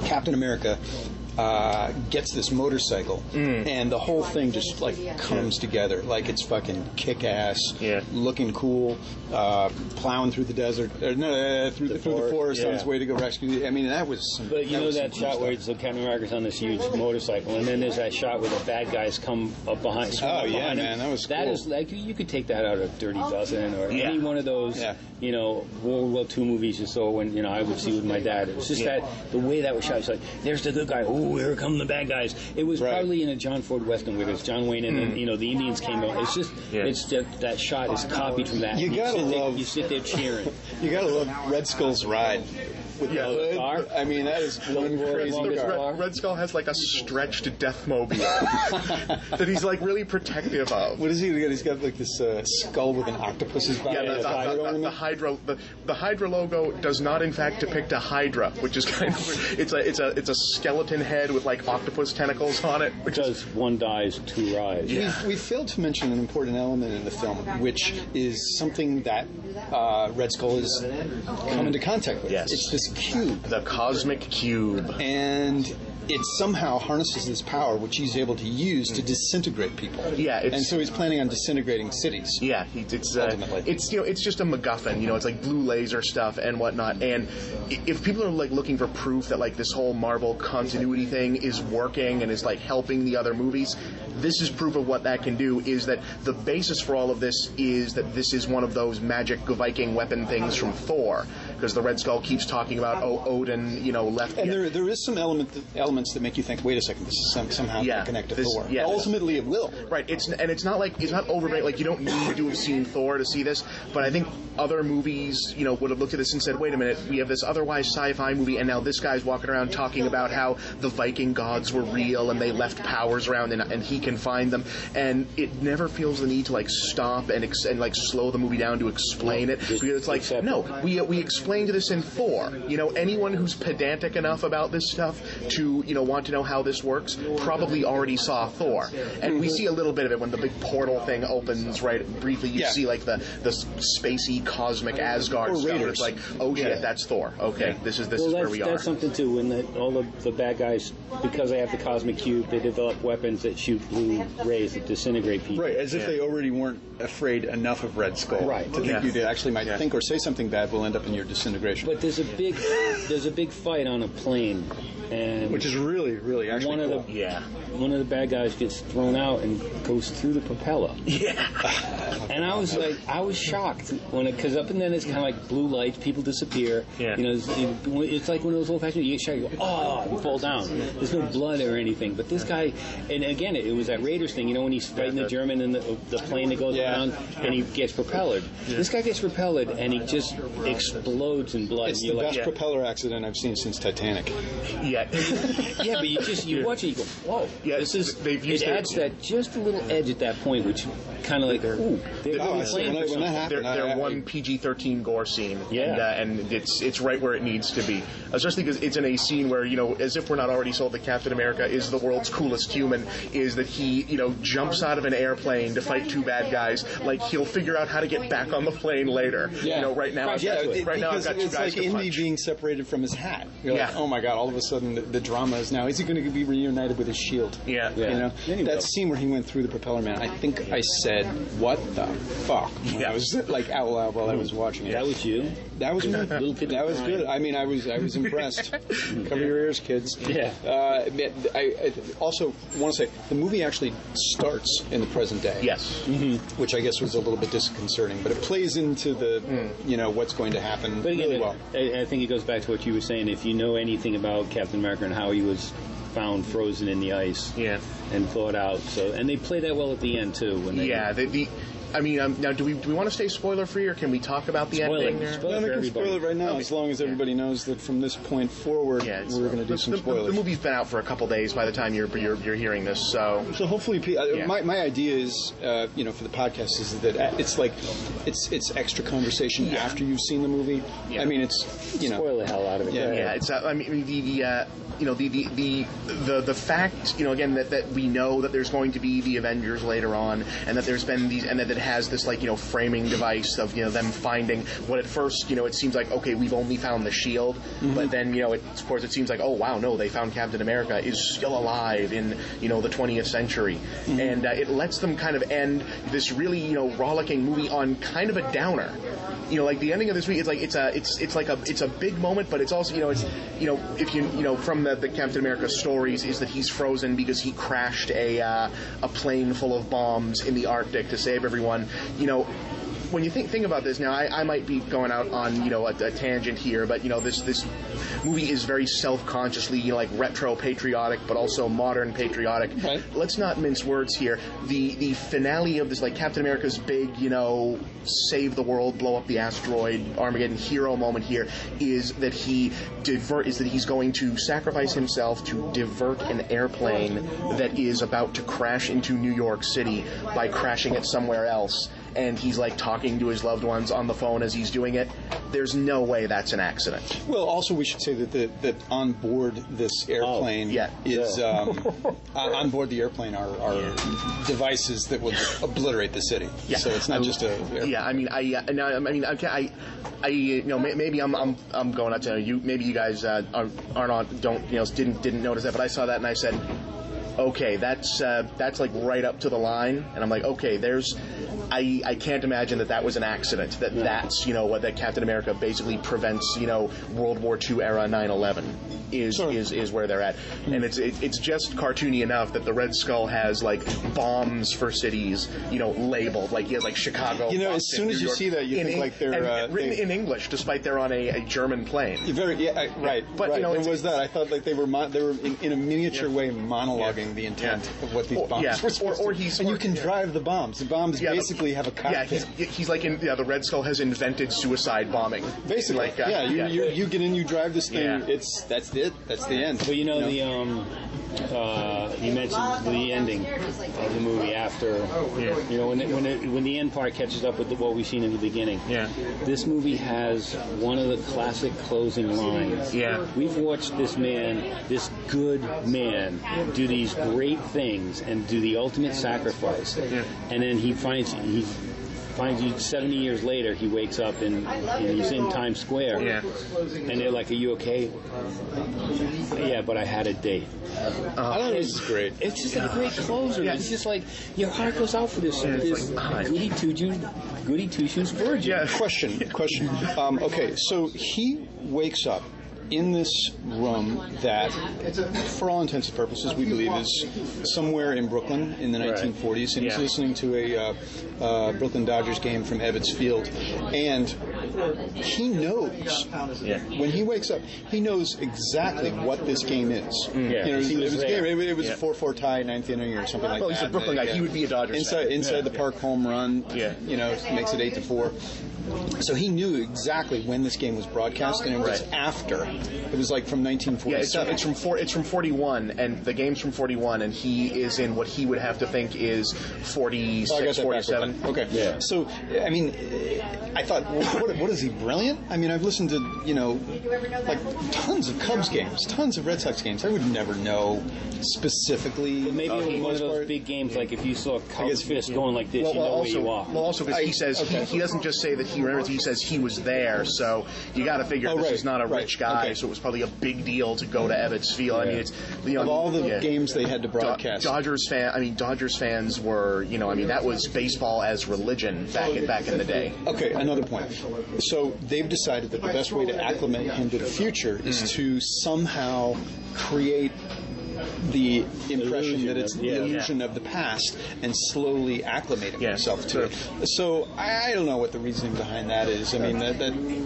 Captain America gets this motorcycle, and the whole thing just comes together. It's fucking kick-ass, looking cool, plowing through the desert, through the forest on his way to go rescue. That was. But that shot where Captain America's on this huge motorcycle, and then there's that shot where the bad guys come up behind. Oh yeah, man, that was cool. That is you could take that out of Dirty Dozen or any one of those. Yeah. World War II movies or so when I would see with my dad. It was just that the way that was shot. It's there's the good guy. Oh, here come the bad guys. It was probably in a John Ford Western where there's John Wayne and then the Indians came out. It's just it's just that shot is copied from that. You you sit there cheering. You gotta love Red Skull's ride. With the hood. Car? That is one crazy car. Red Skull has a stretched deathmobile that he's really protective of. What is he? He's got this skull with an octopus's body. Yeah, the Hydra. The Hydra logo does not, in fact, depict a Hydra, which is kind of it's a skeleton head with octopus tentacles on it. Because one dies, two rise. Yeah. We failed to mention an important element in the film, which is something that Red Skull has come into contact with. Yes. It's this cube. The cosmic cube. And it somehow harnesses this power, which he's able to use to disintegrate people. Yeah, and so he's planning on disintegrating cities. Yeah, ultimately, it's just a MacGuffin. It's like blue laser stuff and whatnot. And if people are like looking for proof that like this whole Marvel continuity thing is working and is like helping the other movies, this is proof of what that can do. Is that the basis for all of this is that this is one of those magic Viking weapon things from Thor, because the Red Skull keeps talking about Odin, left. And there is some elements that make you think, wait a second, this is somehow going to connect to Thor. Yeah, ultimately, it will. Right. It's not overbearing. Like, you don't need to have seen Thor to see this. But I think other movies, would have looked at this and said, wait a minute, we have this otherwise sci-fi movie, and now this guy's walking around talking about how the Viking gods were real and they left powers around and he can find them. And it never feels the need to like stop and like slow the movie down to explain it, because it's like, no, we explained this in Thor. Anyone who's pedantic enough about this stuff to want to know how this works probably already saw Thor. And we see a little bit of it when the big portal thing opens, right? Briefly, you see like the spacey cosmic Asgard stuff. It's like, oh shit, that's Thor. Okay, this is where we are. That's something too. When all the bad guys, because they have the cosmic cube, they develop weapons that shoot blue rays that disintegrate people. Right, as if they already weren't afraid enough of Red Skull. Right. To think you actually might think or say something bad will end up in your disintegration. But there's a big fight on a plane, and which is really, really actually one of the bad guys gets thrown out and goes through the propeller. Yeah. And I was shocked because up and then it's kind of like blue lights, people disappear. Yeah. It's like one of those old-fashioned, you get shot, you go, oh, and fall down. There's no blood or anything. But this guy, and again, it was that Raiders thing, when he's fighting the German and the plane that goes around and he gets propelled. Yeah. This guy gets propelled and he just explodes in blood. It's the best propeller accident I've seen since Titanic. Yeah. Yeah, but you watch it, you go, whoa. Yeah, it adds that just a little edge at that point, which kind of like, ooh. When that happened, they're one PG-13 gore scene, yeah. And it's right where it needs to be. Especially because it's in a scene where, as if we're not already sold that Captain America is the world's coolest human, is that he, jumps out of an airplane to fight two bad guys. Like, he'll figure out how to get back on the plane later. Yeah. Right now I've got two guys to punch. It's like Indy being separated from his hat. You're like, oh my God, all of a sudden the drama is now, is he going to be reunited with his shield? Yeah. That scene where he went through the propeller, man, I think I said, what the fuck? I was like out loud while I was watching it. That was you? That was me. That was good. I mean, I was impressed. Cover your ears, kids. Yeah. I also want to say, the movie actually starts in the present day. Yes. Mm-hmm. Which I guess was a little bit disconcerting, but it plays into the, what's going to happen really well. I think it goes back to what you were saying. If you know anything about Captain America and how he was found frozen in the ice and thawed out, and they play that well at the end too. Now, do we want to stay spoiler free, or can we talk about the ending? No, we can spoil it right now, as long as everybody knows that from this point forward, we're going to do some spoilers. The movie's been out for a couple days by the time you're hearing this, so hopefully, my idea is, for the podcast, is that it's like it's extra conversation after you've seen the movie. Yeah. I mean, it's spoil the hell out of it. Yeah. It's the fact again that we know that there's going to be the Avengers later on, and that there's been these, and that it has this framing device of them finding what at first it seems like, okay, we've only found the shield, but then of course it seems like, oh wow, no, they found Captain America is still alive in the 20th century, and it lets them kind of end this really rollicking movie on kind of a downer. Like the ending of this movie, it's a big moment, but it's also if from the Captain America stories is that he's frozen because he crashed a plane full of bombs in the Arctic to save everyone. When you think about this now, I might be going out on a tangent here, but this movie is very self-consciously retro patriotic, but also modern patriotic. Right. Let's not mince words here. The finale of this, Captain America's big save the world, blow up the asteroid, Armageddon hero moment here is that he's going to sacrifice himself to divert an airplane that is about to crash into New York City by crashing it somewhere else. and he's like talking to his loved ones on the phone as he's doing it. There's no way that's an accident. Well, also we should say that on board this airplane on board the airplane are devices that will obliterate the city. Yeah. So it's not just a airplane. Yeah, maybe I'm going out to you. Maybe you guys didn't notice that, but I saw that and I said, okay, that's like right up to the line, and I'm like, okay, I can't imagine that was an accident. That's what that Captain America basically prevents World War II era 9/11 is where they're at, and it's just cartoony enough that the Red Skull has like bombs for cities labeled, like he has like Chicago. As soon as you see that, you think like they're written in English, despite they're on a German plane. Right. But it was that I thought like they were in a miniature way monologuing the intent of what these bombs were supposed to. And you can drive the bombs. The bombs basically have a cockpit. Yeah, he's like the Red Skull has invented suicide bombing. Basically, you get in, you drive this thing. Yeah. That's it. That's the end. Well, you mentioned the ending of the movie after. When the end part catches up with what we've seen in the beginning. Yeah. This movie has one of the classic closing lines. Yeah. We've watched this good man, do these great things and do the ultimate sacrifice. Yeah. And then he finds you 70 years later, he wakes up and he's in Times Square. Yeah. And they're like, "Are you okay?" "Yeah, but I had a date." I thought this is great. It's just a great closer. Yeah. It's just like your heart goes out for this goody two-shoes virgin. Yeah. Question. Okay, so he wakes up in this room that, for all intents and purposes, we believe is somewhere in Brooklyn in the 1940s, and he's listening to a Brooklyn Dodgers game from Ebbets Field, and he knows, when he wakes up, he knows exactly what this game is. It was a 4-4 tie, 9th inning or something like that. Well, he's a Brooklyn guy. He would be a Dodgers fan. Inside the park home run, makes it 8-4. So he knew exactly when this game was broadcast, and it was after. It was like from 1947. Yeah, it's from 41, and the game's from 41, and he is in what he would have to think is 46, 47. Okay. Yeah. So, I mean, I thought, what is he, brilliant? I mean, I've listened to, like tons of Cubs games, tons of Red Sox games. I would never know specifically. But maybe it was one of those big games, like if you saw a Cubs fist going like this, where you are. Well, also because he says, he doesn't just say that he remembers, he says he was there, so you got to figure this is not a rich guy, so it was probably a big deal to go to Ebbets Field. I mean, it's of all the games they had to broadcast. Dodgers fans were, that was baseball as religion back in the day. Okay, another point. So they've decided that the best way to acclimate him to the future is to somehow create the impression that it's the illusion of the past and slowly acclimating himself to it. So I don't know what the reasoning behind that is. I mean,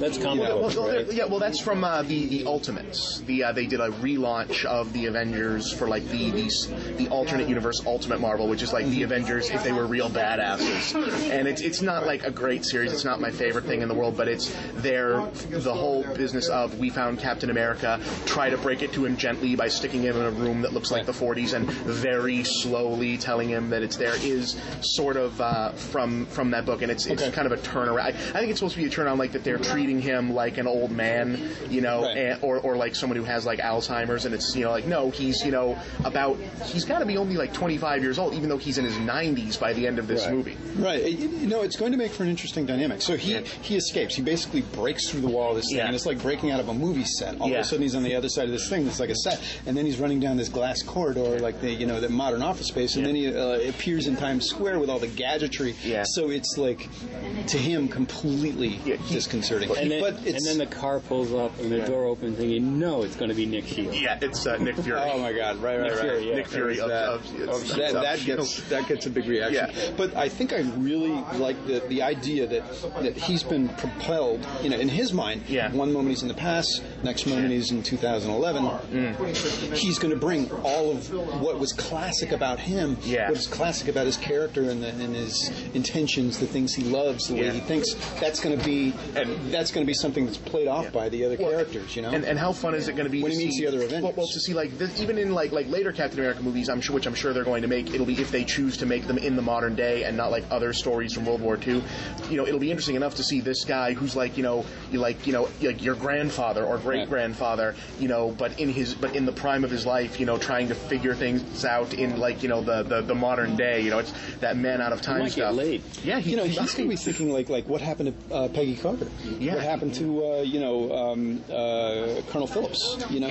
that's comic book. Well, that's from the Ultimates. They did a relaunch of the Avengers for like the alternate universe Ultimate Marvel, which is like the Avengers if they were real badasses. And it's not like a great series. It's not my favorite thing in the world, but it's the whole business of we found Captain America, try to break it to him gently by sticking him in a room that looks like the 40s and very slowly telling him that it's there is sort of from that book, and it's kind of a turnaround. I think it's supposed to be a turnaround, like that they're treating him like an old man, or like someone who has like Alzheimer's, and it's like no, he's he's got to be only like 25 years old, even though he's in his 90s by the end of this movie. Right. It's going to make for an interesting dynamic. So he escapes. He basically breaks through the wall of this thing, and it's like breaking out of a movie set. All of a sudden he's on the other side of this thing that's like a set, and then he's running down this glass corridor like the modern office space, and then he appears in Times Square with all the gadgetry. Yeah. So it's like to him completely disconcerting. And then the car pulls up and the door opens, and it's going to be Nick Fury. Yeah, it's Nick Fury. Oh my God! Right. Nick Fury. That gets a big reaction. Yeah. But I think I really like the idea that he's been propelled. In his mind, one moment he's in the past, next moment he's in 2011. He's going to bring losing all of what was classic about him, Yeah. what was classic about his character and his intentions, the things he loves, the way he thinks. That's going to be something that's played off by the other characters, you know. And how fun is it going to be when to he meets see the other Avengers? Well, to see like this, even in like later Captain America movies, which I'm sure they're going to make. It'll be if they choose to make them in the modern day and not like other stories from World War II. You know, it'll be interesting enough to see this guy who's like like your grandfather or great grandfather, you know, but in the prime of his life, you know, trying to figure things out in like, you know, the modern day. You know, it's that man out of time he might stuff. Get laid. Yeah, he's going to be thinking like what happened to Peggy Carter? Yeah. What happened to Colonel Phillips? You know,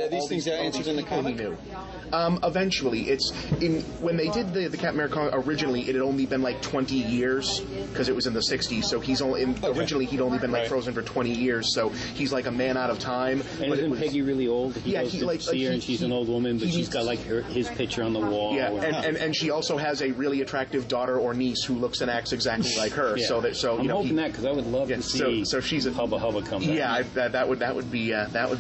these things are answered in the comic. Eventually, when they did the Captain America originally, it had only been like 20 years because it was in the 60s. So originally he'd only been like frozen for 20 years. So he's like a man out of time. And isn't Peggy really old? He goes to see her, and she's an old woman, but she's got like his picture on the wall. Yeah, and she also has a really attractive daughter or niece who looks and acts exactly like her. Yeah. I'm hoping that because I would love to see. So she's a Hubba Hubba come back. Yeah, that would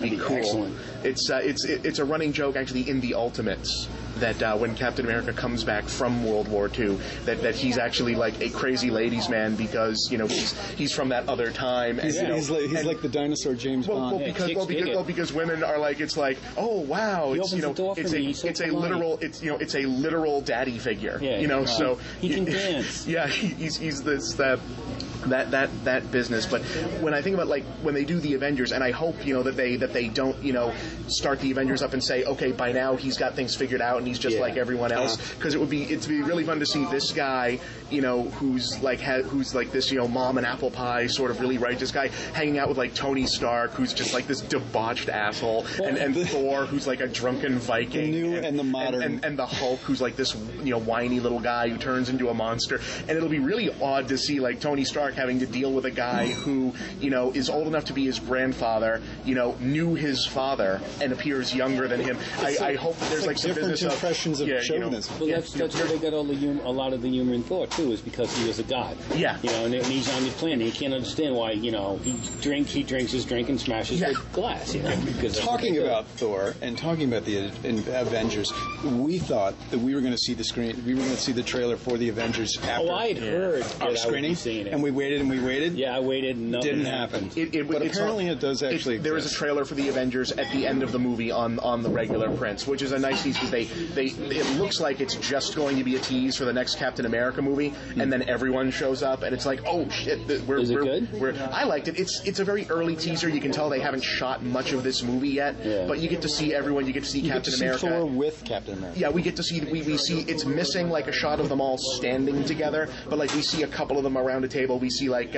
be cool. Excellent. It's a running joke actually in the Ultimates that when Captain America comes back from World War II, that he's actually like a crazy ladies' man because, you know, he's from that other time. And, he's like the dinosaur James Bond. Because women are like, it's like, oh wow, it's, you know, it's a literal daddy figure. Yeah, you know, so he can dance. Yeah, he's this that business. But when I think about like when they do the Avengers, and I hope, you know, that they don't, you know, start the Avengers up and say, okay, by now he's got things figured out and he's just like everyone else, because it'd be really fun to see this guy, you know, who's like this, you know, mom and apple pie sort of really righteous guy hanging out with like Tony Stark, who's just like this debauched asshole, and Thor, who's like a drunken Viking, the new and the modern, and the Hulk, who's like this, you know, whiny little guy who turns into a monster. And it'll be really odd to see like Tony Stark having to deal with a guy who, you know, is old enough to be his grandfather, you know, knew his father and appears younger than him. I hope that there's like some different business impressions of chauvinism. Well, that's where they got a lot of the humor in Thor too, is because he was a god. Yeah. You know, and he's on this planet. He can't understand why, you know, he drinks his drink and smashes the glass. You know, because talking about Thor and talking about the Avengers, we thought that we were going to see the trailer for the Avengers after I'd heard our screening, and we waited and we waited. Yeah, I waited and nothing didn't happen. But apparently it does actually. There is a trailer for the Avengers at the end of the movie on the regular prints, which is a nice tease because it looks like it's just going to be a tease for the next Captain America movie, and then everyone shows up and it's like, oh shit, is it good? I liked it. It's a very early teaser. You can tell they haven't shot much of this movie yet, but you get to see everyone. You get to see Captain America. Thor with Captain America. Yeah, we get to see. We see it's missing like a shot of them all standing together, but like we see a couple of them around a table. We see like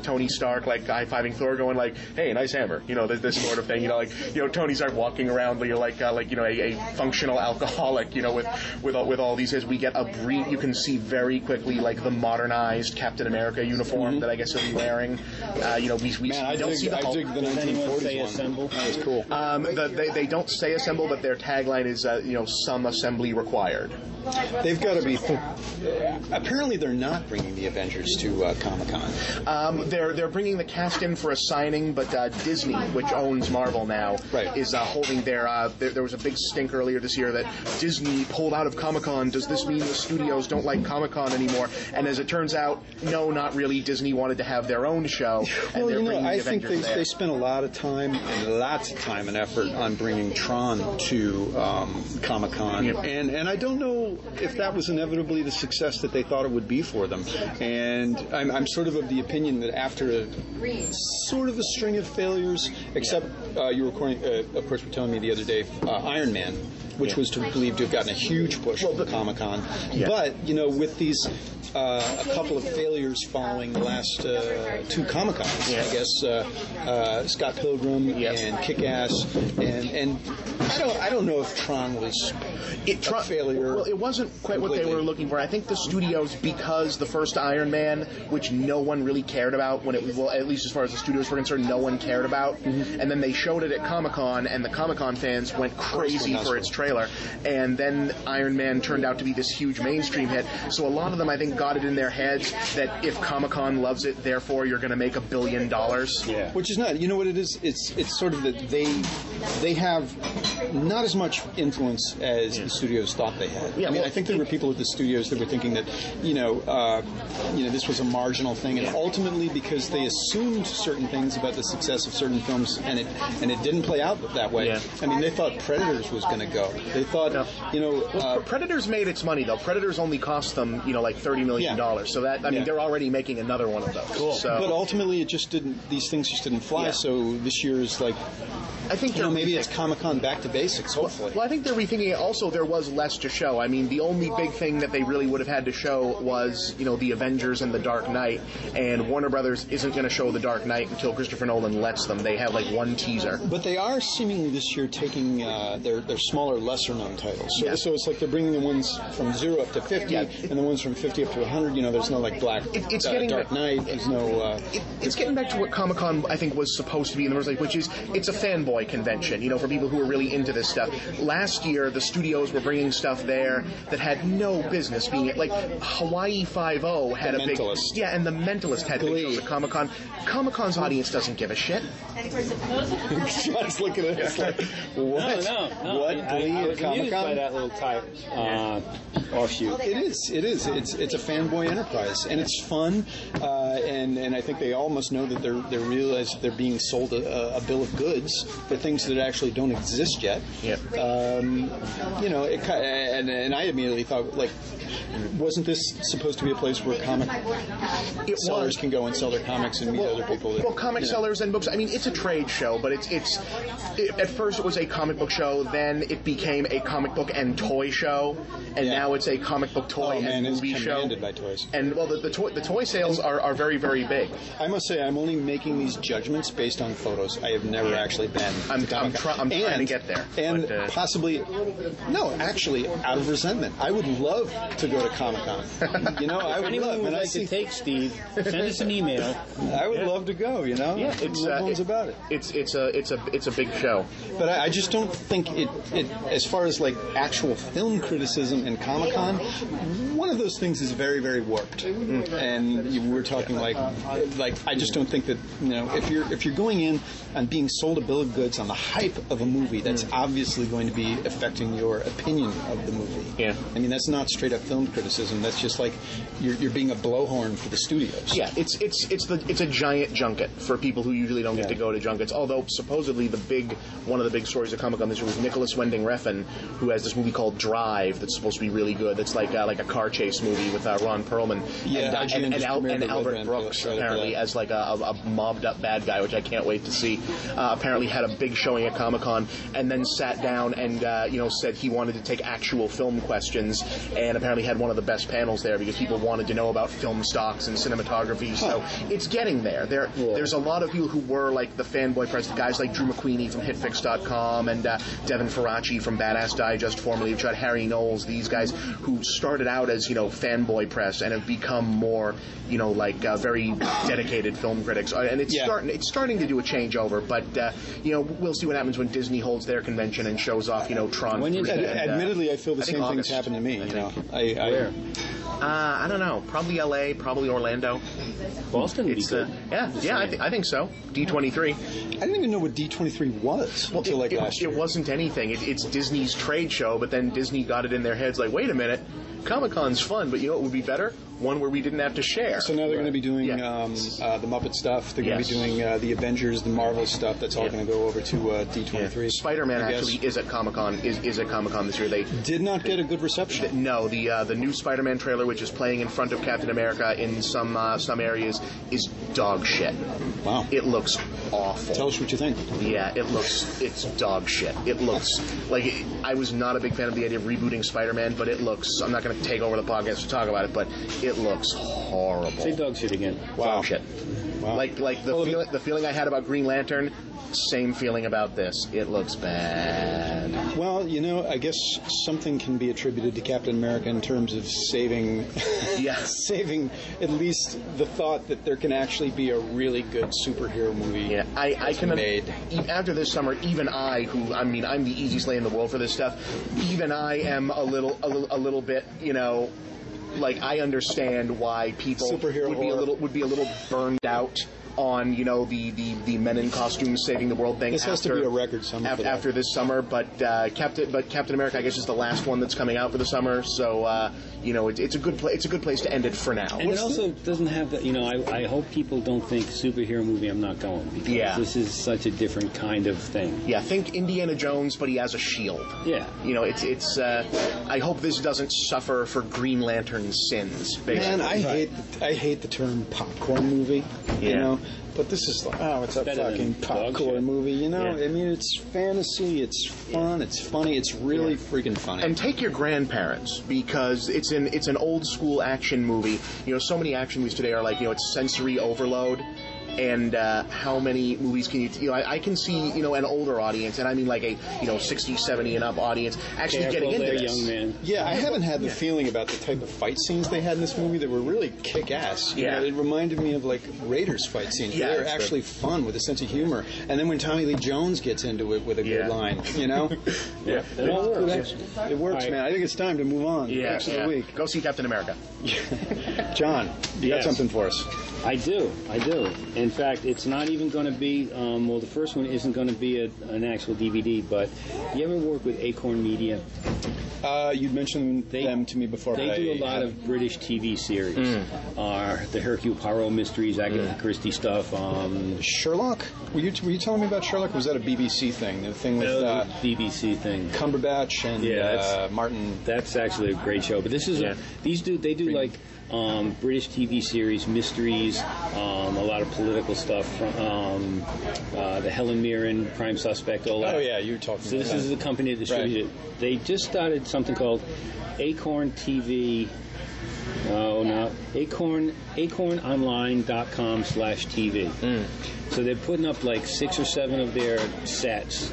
Tony Stark like high-fiving Thor, going like, "Hey, nice hammer," you know, this sort of thing. You know, like, you know, Tony Stark walking around like you know, a functional alcoholic, you know, with all these. As we get a brief, you can see very quickly like the modernized Captain America uniform that I guess he'll be wearing. You know, we don't see the Hulk. I dig the 1940s one. Assemble? That was cool. They don't say assemble, but their tagline is you know, some assembly required. They've got to be. Apparently, they're not bringing the Avengers to Comic-Con. They're bringing the cast in for a signing, but Disney, which owns Marvel now, is holding their. There was a big stink earlier this year that Disney pulled out of Comic-Con. Does this mean the studios don't like Comic-Con anymore? And as it turns out, no, not really. Disney wanted to have their own show. Well, you know, I think they spent a lot of time and lots of time and effort on bringing Tron to Comic-Con, and I don't know if that was inevitably the success that they thought it would be for them. And I'm sort of the opinion that after sort of a string of failures, except you were, of course, were telling me the other day, Iron Man, which was believed to have gotten a huge push from Comic-Con. But, you know, with these a couple of failures following the last two Comic-Cons, I guess, Scott Pilgrim and Kick-Ass, and I don't know if Tron was a failure. Well, it wasn't quite completely what they were looking for. I think the studios, because the first Iron Man, which no one really cared about when it was, well, at least as far as the studios were concerned, no one cared about. And then they showed it at Comic-Con, and the Comic-Con fans went crazy for its trailer. And then Iron Man turned out to be this huge mainstream hit. So a lot of them, I think, got it in their heads that if Comic-Con loves it, therefore you're going to make $1 billion. Yeah. Which is not. You know what it is? It's sort of that they have not as much influence as the studios thought they had. Yeah, I mean, I think there were people at the studios that were thinking that this was a marginal thing, and ultimately because they assumed certain things about the success of certain films, and it didn't play out that way. Yeah. I mean, they thought Predators was going to go. They thought, Predators made its money though. Predators only cost them, like $30 million. Yeah. So that they're already making another one of those. Cool. So, but ultimately, it just didn't. These things just didn't fly. Yeah. So this year is like, I think maybe it's Comic-Con back to basics. Hopefully. Well, I think they're rethinking it. Also, there was less to show. I mean, the only big thing that they really would have had to show was, the Avengers and the Dark Knight. And Warner Brothers isn't going to show the Dark Knight until Christopher Nolan lets them. They have like one teaser. But they are seemingly this year taking their smaller, lesser-known titles. So it's like they're bringing the ones from 0 up to 50, and the ones from 50 up to 100. There's no like Dark Knight. There's no. It's getting back to what Comic-Con I think was supposed to be in the first place, which is it's a fanboy convention. For people who are really into this stuff. Last year, the studios were bringing stuff there that had no business being like Hawaii 5-0 had the a big Mentalist. Yeah, and the Mentalist had big shows at Comic-Con. Comic-Con's audience doesn't give a shit. John's looking at us like, what? No. What? Glee I at was amused by Comic-Con? that little offshoot. It is. It's a fanboy enterprise, and it's fun. And I think they almost know that they realize that they're being sold a bill of goods for things that actually don't exist yet. Yep. And I immediately thought, like, wasn't this supposed to be a place where comic sellers can go and sell their comics and meet other people? Comic sellers and books. I mean, it's a trade show, but it's at first it was a comic book show, then it became a comic book and toy show, and now it's a comic book toy and movie it's show. commanded by toys. And the toy sales are very, very big. I must say, I'm only making these judgments based on photos. I have never actually been. I'm trying to get there. And possibly, actually, out of resentment, I would love to go to Comic-Con. I would Anyone love. would like to take Steve, send us an email. I would love to go. Yeah, it's about it. It's a big show. But I just don't think it as far as like actual film criticism and Comic-Con, one of those things is very, very warped. And we're talking like I just don't think that if you're going in and being sold a bill of goods on the hype of a movie, that's obviously going to be affecting your opinion of the movie. Yeah. I mean, that's not straight up film criticism. That's just like you're being a blowhorn for the studios. Yeah, it's a giant junket for people who usually don't get to go to junkets. Although supposedly one of the big stories of Comic-Con this year was Nicholas Winding Refn, who has this movie called Drive that's supposed to be really good. That's like a car chase movie with Ron Perlman and Albert Brooks apparently as like a mobbed up bad guy, which I can't wait to see. Apparently had a big showing at Comic-Con and then sat down and said he wanted to take actual film questions, and apparently had one of the best panels there because people wanted to know about film stocks and cinematography. So it's getting there. There's a lot of people who were like the fanboy press, guys like Drew McQueenie from HitFix.com and Devin Faraci from Badass Digest, formerly of Harry Knowles. These guys who started out as fanboy press and have become more very dedicated film critics. And it's starting to do a changeover. But we'll see what happens when Disney holds their convention and shows off Tron. Admittedly, I feel the same thing's happened to me. Where? I don't know. Probably L.A. Probably Orlando. Boston would be good. I think so. D23. I didn't even know what D23 was until last year. It wasn't anything. It's Disney's trade show, but then Disney got it in their heads like, wait a minute, Comic-Con's fun, but what would be better? One where we didn't have to share. So now they're going to be doing the Muppet stuff. They're going to be doing the Avengers, the Marvel stuff. That's all going to go over to D23. Yeah. Spider-Man actually is at Comic-Con. Is at Comic-Con this year. They did not get a good reception. No, the new Spider-Man trailer, which is playing in front of Captain America in some areas, is dog shit. Wow. It looks awful. Tell us what you think. Yeah, it's dog shit. It looks like I was not a big fan of the idea of rebooting Spider-Man, but it looks. I'm not going to take over the podcast to talk about it, but it looks horrible. Say dog shit again. Wow. Dog shit. Wow. Like the feeling I had about Green Lantern, same feeling about this. It looks bad. Well, I guess something can be attributed to Captain America in terms of saving saving at least the thought that there can actually be a really good superhero movie. Yeah, I can made. After this summer, even I'm the easiest lay in the world for this stuff. Even I am a little bit, like I understand why people Superhero would be a little burned out on, you know, the men in costumes saving the world thing. This has to be a record summer after this summer, but Captain America, I guess, is the last one that's coming out for the summer. So you know, it's a good it's a good place to end it for now. And it also doesn't have the, you know, I hope people don't think superhero movie, I'm not going, because this is such a different kind of thing. Yeah, think Indiana Jones, but he has a shield. Yeah, you know, it's. I hope this doesn't suffer for Green Lantern's sins. Basically. Man, I hate the term popcorn movie. You know. But this is like, oh, it's a fucking popcorn movie, you know? I mean, it's fantasy, it's fun, it's funny, it's really freaking funny. And take your grandparents, because it's an old school action movie. You know, so many action movies today are like, you know, it's sensory overload. And how many movies can you know, I can see, you know, an older audience, and I mean like a, you know, 60, 70 and up audience actually getting into this. Young man. Yeah, I haven't had the feeling about the type of fight scenes they had in this movie that were really kick-ass. You know, it reminded me of like Raiders fight scenes. Yeah, they were actually fun with a sense of humor. And then when Tommy Lee Jones gets into it with a good line, you know? It all works. It works, man. I think it's time to move on. Yeah, Of the week. Go see Captain America. John, you got something for us. I do. In fact, it's not even going to be, well, the first one isn't going to be an actual DVD, but you ever work with Acorn Media? You'd mentioned them to me before. They do a lot of British TV series. The Hercule Poirot mysteries, Agatha Christie stuff. Sherlock? Were you telling me about Sherlock? Or was that a BBC thing? The thing with BBC thing. Cumberbatch and Martin. That's actually a great show. But this is they do like British TV series, mysteries, a lot of political stuff. The Helen Mirren, Prime Suspect, all that. Oh yeah, you were talking. So this is the company that distributes it. They just started something called Acorn TV. acornonline.com/TV. So they're putting up like 6 or 7 of their sets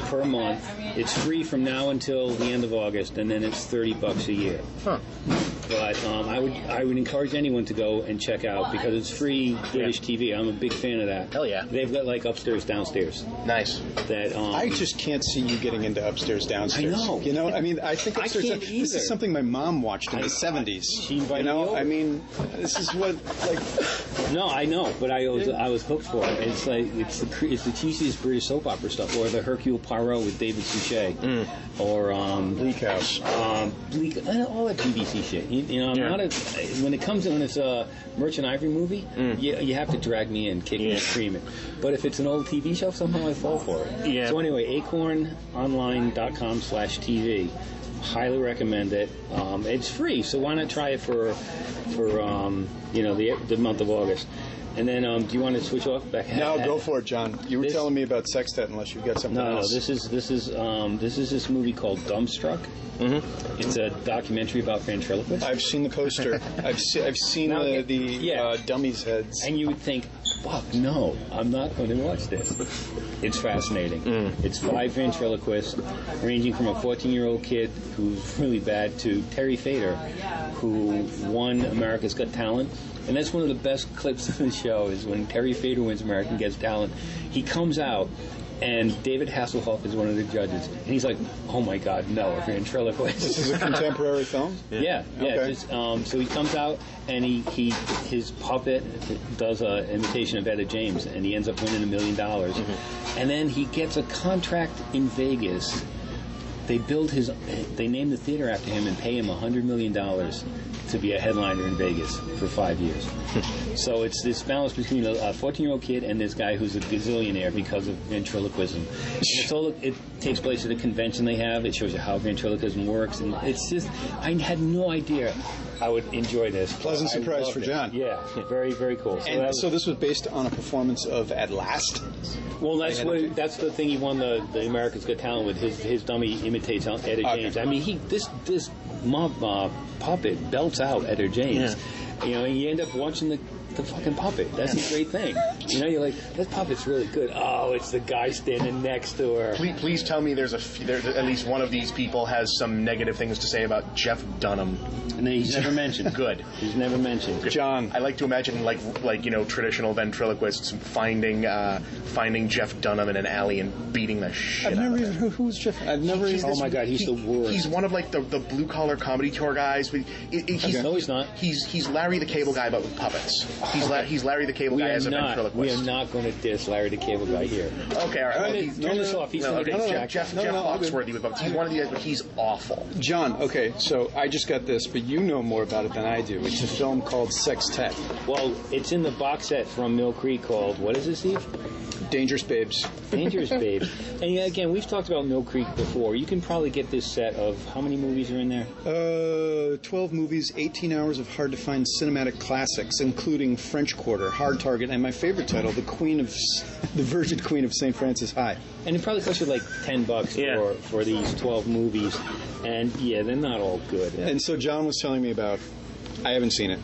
per month. It's free from now until the end of August, and then it's $30 a year. But I would encourage anyone to go and check out, because it's free British TV. I'm a big fan of that. Hell yeah. They've got like upstairs, downstairs. Nice. That I just can't see you getting into upstairs, downstairs. I know. You know, I mean, I think upstairs, I can't either. This is something my mom watched in the 70s. She invited me over. I mean, this is what like. No, I know, but I was hooked for it. It's like it's the cheesiest British soap opera stuff, or the Hercule Poirot with David Suchet, or Bleak House, all that BBC shit. You know, I'm not when it comes to when it's a Merchant Ivory movie, you have to drag me in, kick me and scream it. But if it's an old TV show, somehow I fall for it. Yeah. So anyway, acornonline.com/TV. Highly recommend it. It's free, so why not try it for you know, the month of August. And then, do you want to switch off back? No, go for it, John. You were telling me about Sextet, unless you've got something else. No, this is this movie called Dumbstruck. It's a documentary about ventriloquists. I've seen the poster. I've seen the dummies' heads. And you would think, fuck, no, I'm not going to watch this. It's fascinating. It's 5 ventriloquists, ranging from a 14-year-old kid who's really bad to Terry Fator, who won America's Got Talent. And that's one of the best clips of the show, is when Terry Fator wins American Gets Talent. He comes out, and David Hasselhoff is one of the judges. And he's like, oh my God, no, a ventriloquist. This is a contemporary film? Yeah. Okay. So he comes out, and his puppet does an imitation of Etta James, and he ends up winning $1 million. And then he gets a contract in Vegas. They name the theater after him and pay him $100 million to be a headliner in Vegas for 5 years. So it's this balance between a 14-year-old kid and this guy who's a gazillionaire because of ventriloquism. And it takes place at a convention they have. It shows you how ventriloquism works, and it's just, I had no idea I would enjoy this. Pleasant surprise for John. Yeah, very, very cool. So this was based on a performance of At Last? Well, that's the thing he won the America's Got Talent with. His dummy imitates Etta James. I mean, this mob puppet belts out Etta James. You know, you end up watching the fucking puppet. That's a great thing. You know, you're like, that puppet's really good. Oh, it's the guy standing next to her. Please tell me there's at least one of these people has some negative things to say about Jeff Dunham. And he's never mentioned. Good. He's never mentioned. John. I like to imagine like traditional ventriloquists finding Jeff Dunham in an alley and beating the shit I've out never of even him. heard who's Jeff. I've never even. Oh my God, he's the worst. He's one of like the blue collar comedy tour guys. But No, he's not. He's Larry the Cable Guy, but with puppets. He's Larry the Cable Guy as a ventriloquist. We are not going to diss Larry the Cable Guy here. Okay, all right. Turn this off. He's going to get jacked. Jeff Foxworthy with puppets. He's one of the guys, but he's awful. John, okay, so I just got this, but you know more about it than I do. It's a film called Sextet. Well, it's in the box set from Mill Creek called, what is it, Steve? Dangerous Babes. Dangerous Babes. And yeah, again, we've talked about Mill Creek before. You can probably get this set of, how many movies are in there? 12 movies, 18 hours of hard-to-find cinematic classics, including French Quarter, Hard Target, and my favorite title, The Virgin Queen of St. Francis High. And it probably cost you like $10 for these 12 movies. And yeah, they're not all good. And so John was telling me about, I haven't seen it,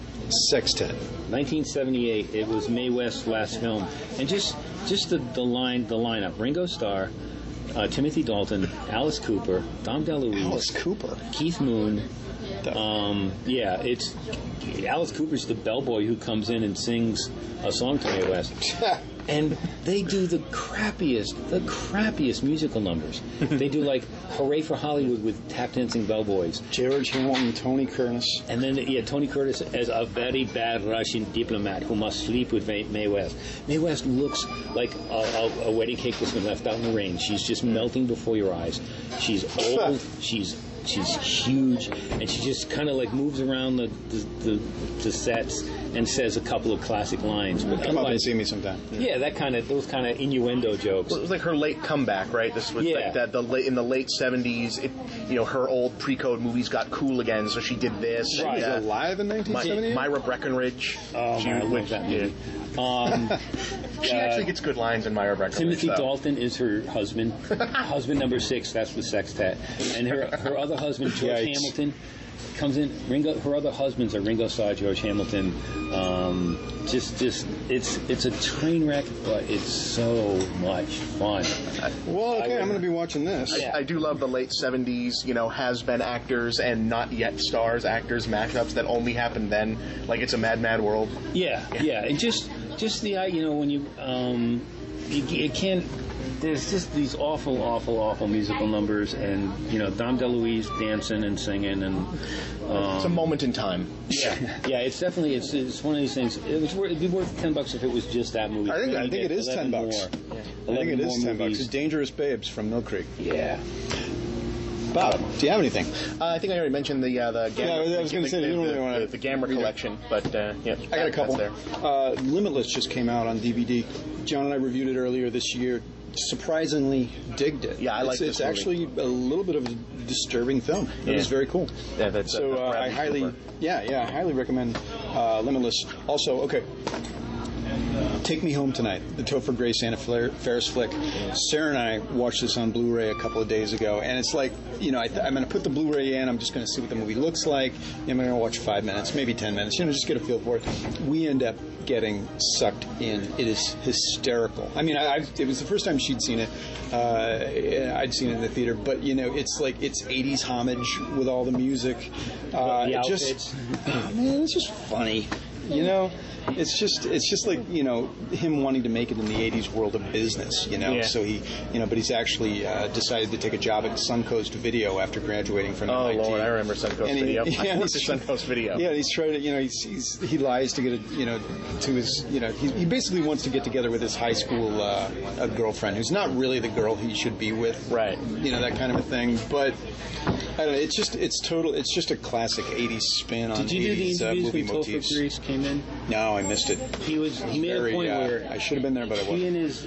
Sextet. 1978, it was Mae West's last film. And just the lineup. Ringo Starr, Timothy Dalton, Alice Cooper, Dom DeLuise. Alice Cooper. Keith Moon. It's Alice Cooper's the bellboy who comes in and sings a song to Mae West. And they do the crappiest musical numbers. They do like Hooray for Hollywood with tap dancing bellboys. George Hamilton, Tony Curtis. And then, Tony Curtis as a very bad Russian diplomat who must sleep with Mae West. Mae West looks like a wedding cake that's been left out in the rain. She's just melting before your eyes. She's old. She's huge, and she just kind of like moves around the sets and says a couple of classic lines. But come up and see me sometime. Yeah, those kind of innuendo jokes. Well, it was like her late comeback, right? This was like that in the late 70s. Her old pre-code movies got cool again, so she did this. She was alive in 1978. Myra Breckenridge. Oh, I love that movie. She actually gets good lines in Myra Breckenridge. Timothy Dalton is her husband. Husband number 6. That's the Sextet. And her other husband, George Hamilton, comes in. Her other husbands are Ringo Starr, George Hamilton. It's a train wreck, but it's so much fun. Well, okay, I'm going to be watching this. I do love the late 70s, has-been actors and not yet stars actors mashups that only happen then. Like it's a Mad, Mad World. Yeah, and just the when you can't. There's just these awful musical numbers, and Dom DeLuise dancing and singing, and it's a moment in time. Yeah, it's definitely it's one of these things. It'd be worth $10 if it was just that movie. I think it is $10. More. I think it is $10. It's Dangerous Babes from Mill Creek. Yeah. Bob, do you have anything? I think I already mentioned the Gamma. I was going to say you don't really want the Gamma collection, but I got a couple. Limitless just came out on DVD. John and I reviewed it earlier this year. Surprisingly digged it. Yeah, I like It's actually a little bit of a disturbing film. It was very cool. Yeah, that's I highly recommend Limitless. Also, okay. Take Me Home Tonight, the Topher Grace Anna Faris flick. Sarah and I watched this on Blu-ray a couple of days ago, and it's like, I'm going to put the Blu-ray in, I'm just going to see what the movie looks like, I'm going to watch 5 minutes, maybe 10 minutes, just get a feel for it. We end up getting sucked in. It is hysterical. I mean, it was the first time she'd seen it. I'd seen it in the theater, but, it's like, it's 80s homage with all the music. It's just funny. It's just like, him wanting to make it in the 80s world of business, so he, but he's actually decided to take a job at Suncoast Video after graduating from MIT. Oh, Lord, I remember Suncoast Video. I worked at Suncoast Video. Yeah, he's trying to, he lies to get to his, he basically wants to get together with his high school girlfriend, who's not really the girl he should be with. Right. That kind of a thing. But, I don't know, it's just a classic 80s spin on 80s movie motifs. Did you do the interviews when Topher Grace came in? No, I missed it. He made a point where I should have been there, but I wasn't.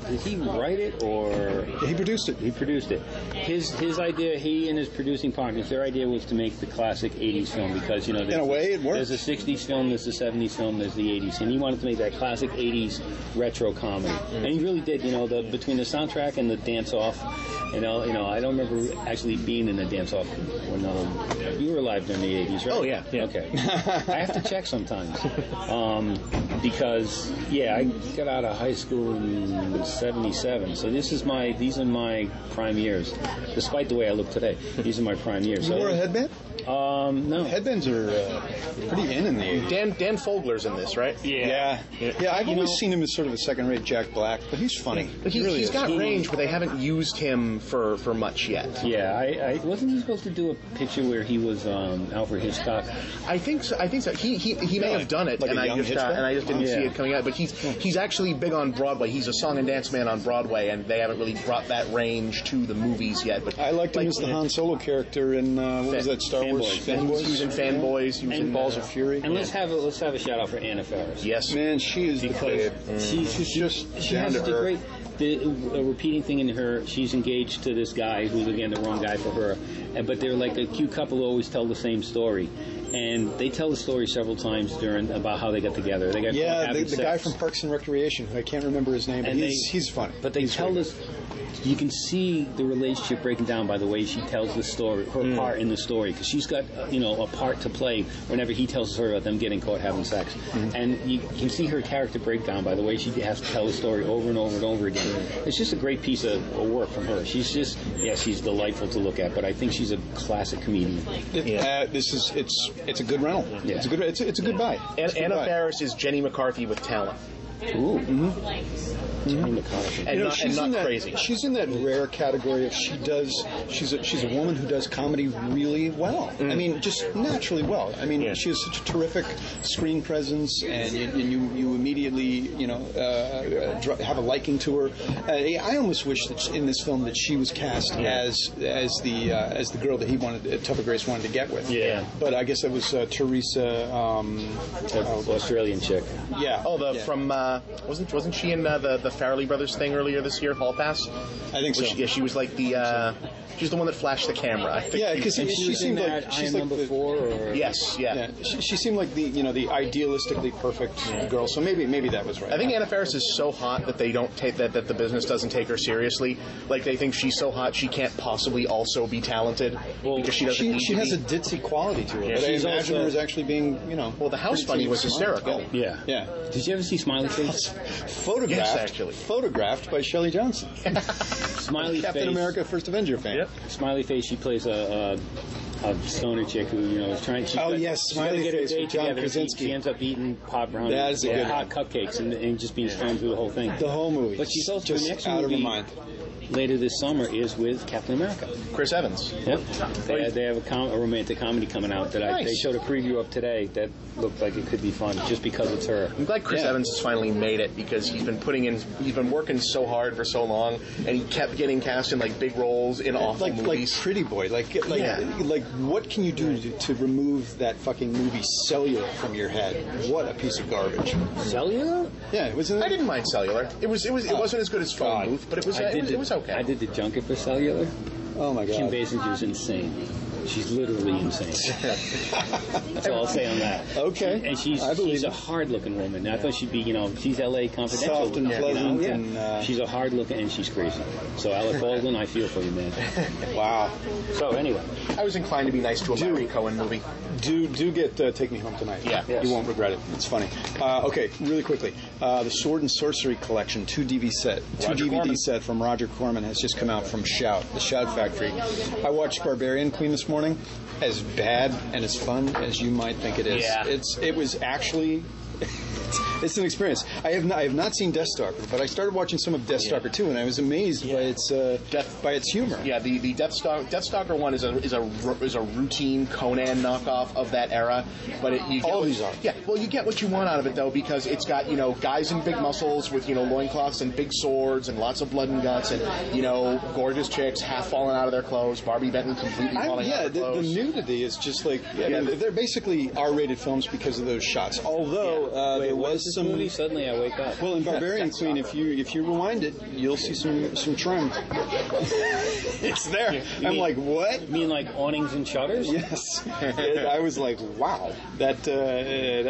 Did he write it or he produced it? He produced it. His idea, he and his producing partners, their idea was to make the classic 80s film because in a way it worked. There's a 60s film, there's a 70s film, there's the 80s, and he wanted to make that classic 80s retro comedy, and he really did. Between the soundtrack and the dance off. I don't remember actually being in a dance-off. You were alive during the 80s, right? Oh, yeah. Okay. I have to check sometimes. Because I got out of high school in '77, so these are my prime years. Despite the way I look today, these are my prime years. You wore a headband? No. Headbands are pretty in the 80s. Dan Fogler's in this, right? Yeah. I've always seen him as sort of a second-rate Jack Black, but he's funny. But he's got range, but they haven't used him for much yet. Yeah, I wasn't he supposed to do a picture where he was Alfred Hitchcock? I think so. He may have done it, like and I just didn't see it coming out. But he's actually big on Broadway. He's a song and dance man on Broadway, and they haven't really brought that range to the movies yet. But I liked him as the Han Solo character in what was that, Star Wars? Fanboys. He was in Fanboys. He was in Balls of Fury. And let's have a shout out for Anna Faris. Yes, man, she is because she has such a great. A repeating thing in her, she's engaged to this guy who's, again, the wrong guy for her. But they're like a cute couple who always tell the same story. And they tell the story several times about how they got together. They got the guy from Parks and Recreation, who I can't remember his name, but he's funny. But they tell us, you can see the relationship breaking down by the way she tells the story, her part in the story, because she's got a part to play whenever he tells her about them getting caught having sex, and you can see her character break down by the way she has to tell the story over and over and over again. It's just a great piece of work from her. She's just she's delightful to look at, but I think she's a classic comedian. It's a good rental. Yeah. It's a good buy. Anna Faris is Jenny McCarthy with talent. Ooh. And not crazy. She's in that rare category of she's a woman who does comedy really well. I mean, just naturally well. I mean, she has such a terrific screen presence, and you immediately have a liking to her. I almost wish that in this film that she was cast as the girl that Topher Grace wanted to get with. Yeah. But I guess that was Teresa. Australian chick. Yeah. Oh, from wasn't she in the Farrelly Brothers thing earlier this year, Hall Pass? I think so. She was like she's the one that flashed the camera. I think. Yeah, because she seemed like she's like number 4. Or? Yes, yeah. She seemed like the idealistically perfect girl. So maybe that was right. I think Anna Faris is so hot that they don't take that the business doesn't take her seriously. Like they think she's so hot she can't possibly also be talented because she doesn't. She has a ditzy quality to her. Yeah, but I imagine her as actually being Well, the house bunny was hysterical. Yeah. Did you ever see Smiley Face? Photographed by Shelley Johnson. Smiley Captain Face. America, First Avenger fan. Yep. Smiley Face. She plays a stoner chick who is trying. Smiley Face with John Krasinski. She ends up eating pot brownies, that is a good hot cupcakes, and just being strung through the whole thing. The whole movie. But she's also just the next out movie of her mind. Later this summer is with Captain America. Chris Evans. Yep. They have a romantic comedy coming out that they showed a preview of today that looked like it could be fun just because it's her. I'm glad Chris Evans has finally made it because he's been working so hard for so long, and he kept getting cast in like big roles in awful movies. Like Pretty Boy. Like what can you do to remove that fucking movie Cellular from your head? What a piece of garbage. Cellular? Yeah, wasn't it? I didn't mind Cellular. It wasn't as good as Phone Booth, but it was okay. I did the junket for Cellular. Oh my God. Kim Basinger's insane. She's literally insane. That's all I'll say on that. Okay. And she's a hard-looking woman. I thought she'd be, she's L.A. Confidential. Soft and pleasant. And, she's a hard-looking, and she's crazy. So Alec Baldwin, I feel for you, man. Wow. So anyway. I was inclined to be nice to a Larry Cohen movie. Do get Take Me Home Tonight. Yeah. Yes. You won't regret it. It's funny. Okay, really quickly. The Sword and Sorcery Collection, 2 DVD set from Roger Corman has just come out from Shout, the Shout Factory. I watched Barbarian Queen this morning. As bad and as fun as you might think it is. Yeah. It was actually... It's an experience. I have not seen Deathstalker, but I started watching some of Deathstalker 2, and I was amazed by its humor. Yeah, the Deathstalker one is a routine Conan knockoff of that era, but all these are. Yeah, well, you get what you want out of it though because it's got guys in big muscles with loincloths and big swords and lots of blood and guts and gorgeous chicks half falling out of their clothes. Barbie Benton completely falling out of her clothes. The nudity is just like they're basically R-rated films because of those shots. Although there was some movie. Suddenly I wake up. Well, in Barbarian Queen, if you rewind it, you'll see some trim. It's there. I'm like, what? You mean like awnings and shutters? Yes. I was like, wow, that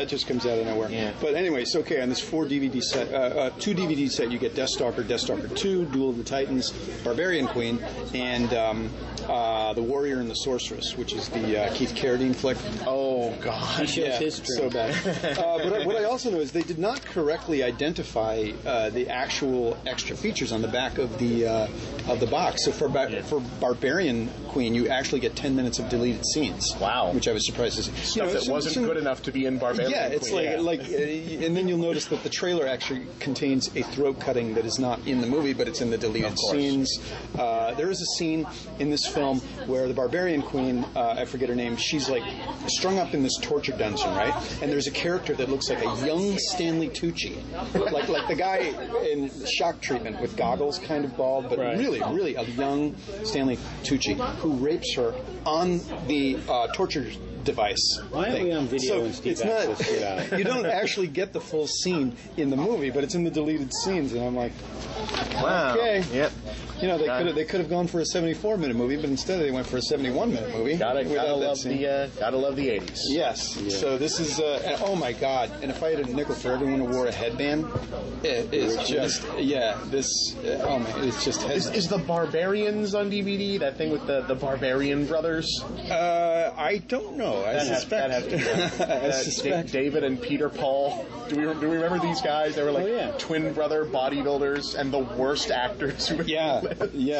just comes out of nowhere. Yeah. But anyway, it's okay. On this 2 DVD set, you get Deathstalker, Deathstalker 2, Duel of the Titans, Barbarian Queen, and The Warrior and the Sorceress, which is the Keith Carradine flick. Oh God, he shows his trim. So bad. What I also know is they did not correctly identify the actual extra features on the back of the box. So for Barbarian Queen, you actually get 10 minutes of deleted scenes. Wow. Which I was surprised to see. Stuff that wasn't good enough to be in Barbarian Yeah, it's Queen. like, and then you'll notice that the trailer actually contains a throat cutting that is not in the movie, but it's in the deleted scenes. There is a scene in this film where the Barbarian Queen, I forget her name, she's like strung up in this torture dungeon, right? And there's a character that looks like a young Stanley Tucci, like the guy in Shock Treatment with goggles, kind of bald, but really a young Stanley Tucci who rapes her on the torture device. Why are we on video and Steve you don't actually get the full scene in the movie, but it's in the deleted scenes, and I'm like, wow. Okay. Yep. You know, they could have gone for a 74-minute movie, but instead they went for a 71-minute movie. Gotta love the 80s. Yes. Yeah. So this is oh my God! And if I had a nickel for everyone who wore a headband, it is just oh man, it's just headband. Is the Barbarians on DVD? That thing with the Barbarian brothers? I don't know. I suspect. David and Peter Paul. Do we remember these guys? They were like twin brother bodybuilders and the worst actors who Yeah,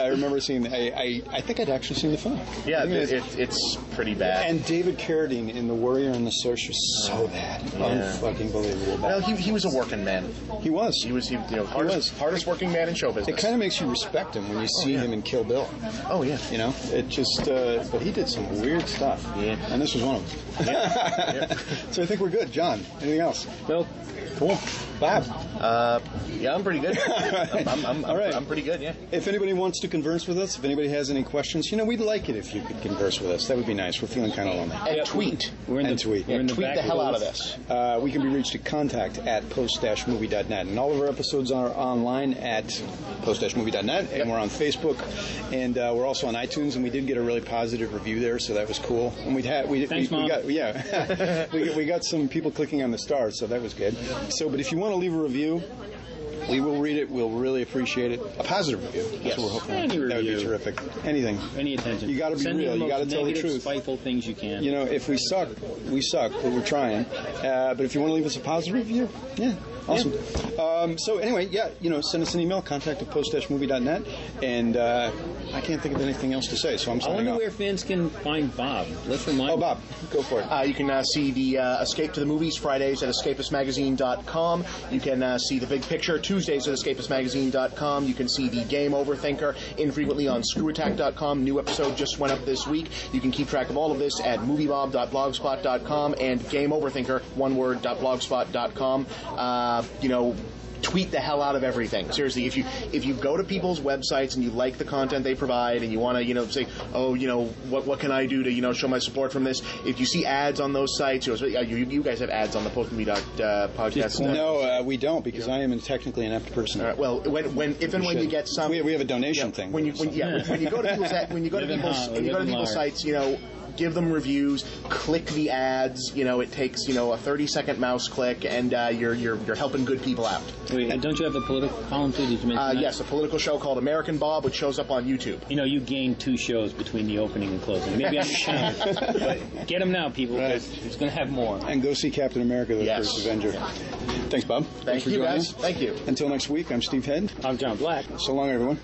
I remember seeing that. I think I'd actually seen the film. Yeah, it's pretty bad. And David Carradine in The Warrior and the Sorceress, so bad. Unfucking believable bad. Well, he was a working man. He was. He was hardest working man in show business. It kind of makes you respect him when you see him in Kill Bill. Oh, yeah. You know, it just, but he did some weird stuff. Yeah. And this was one of them. Yeah. So I think we're good. John, anything else? Nope. Cool. Bob? Yeah, I'm pretty good. All right. I'm pretty good, yeah. If anybody wants to converse with us, if anybody has any questions, we'd like it if you could converse with us. That would be nice. We're feeling kind of lonely. And tweet. Tweet. We're in tweet the hell out of this. We can be reached at contact@post-movie.net. And all of our episodes are online at post-movie.net. And we're on Facebook. And we're also on iTunes. And we did get a really positive review there, so that was cool. And we got some people clicking on the stars, so that was good. So, but if you want to leave a review, we will read it. We'll really appreciate it. A positive review. That's what we're hoping. Any review. That would be terrific. Anything. Any attention. You got to be real. You got to tell the truth. Spiteful things you can. If we suck, we suck, but we're trying. But if you want to leave us a positive review, awesome. So anyway, send us an email, contact@post-movie.net, and I can't think of anything else to say, so I'm signing off. I wonder where fans can find Bob. Let's remind them. Bob, go for it. You can see the Escape to the Movies Fridays at escapistmagazine.com. You can see the Big Picture Tuesdays at escapistmagazine.com. You can see the Game Overthinker infrequently on screwattack.com. New episode just went up this week. You can keep track of all of this at moviebob.blogspot.com and gameoverthinker, one word, .blogspot.com. Tweet the hell out of everything. Seriously, if you go to people's websites and you like the content they provide and you want to, say, what can I do to, show my support from this? If you see ads on those sites, you guys have ads on the Post-Movie podcast. No, we don't, because I am technically an inept person. All right, well, when you get some, we have a donation thing. When you go to people's sites, give them reviews, click the ads. It takes a 30-second mouse click, and you're helping good people out. Wait, and don't you have a political column too? Did you mention that? Yes, a political show called American Bob, which shows up on YouTube. You gained 2 shows between the opening and closing. Maybe I'm counting, but get them now, people, because it's going to have more. And go see Captain America: The First Avenger. Yeah. Thanks, Bob. Thanks for joining us. Thank you. Until next week, I'm Steve Head. I'm John Black. So long, everyone.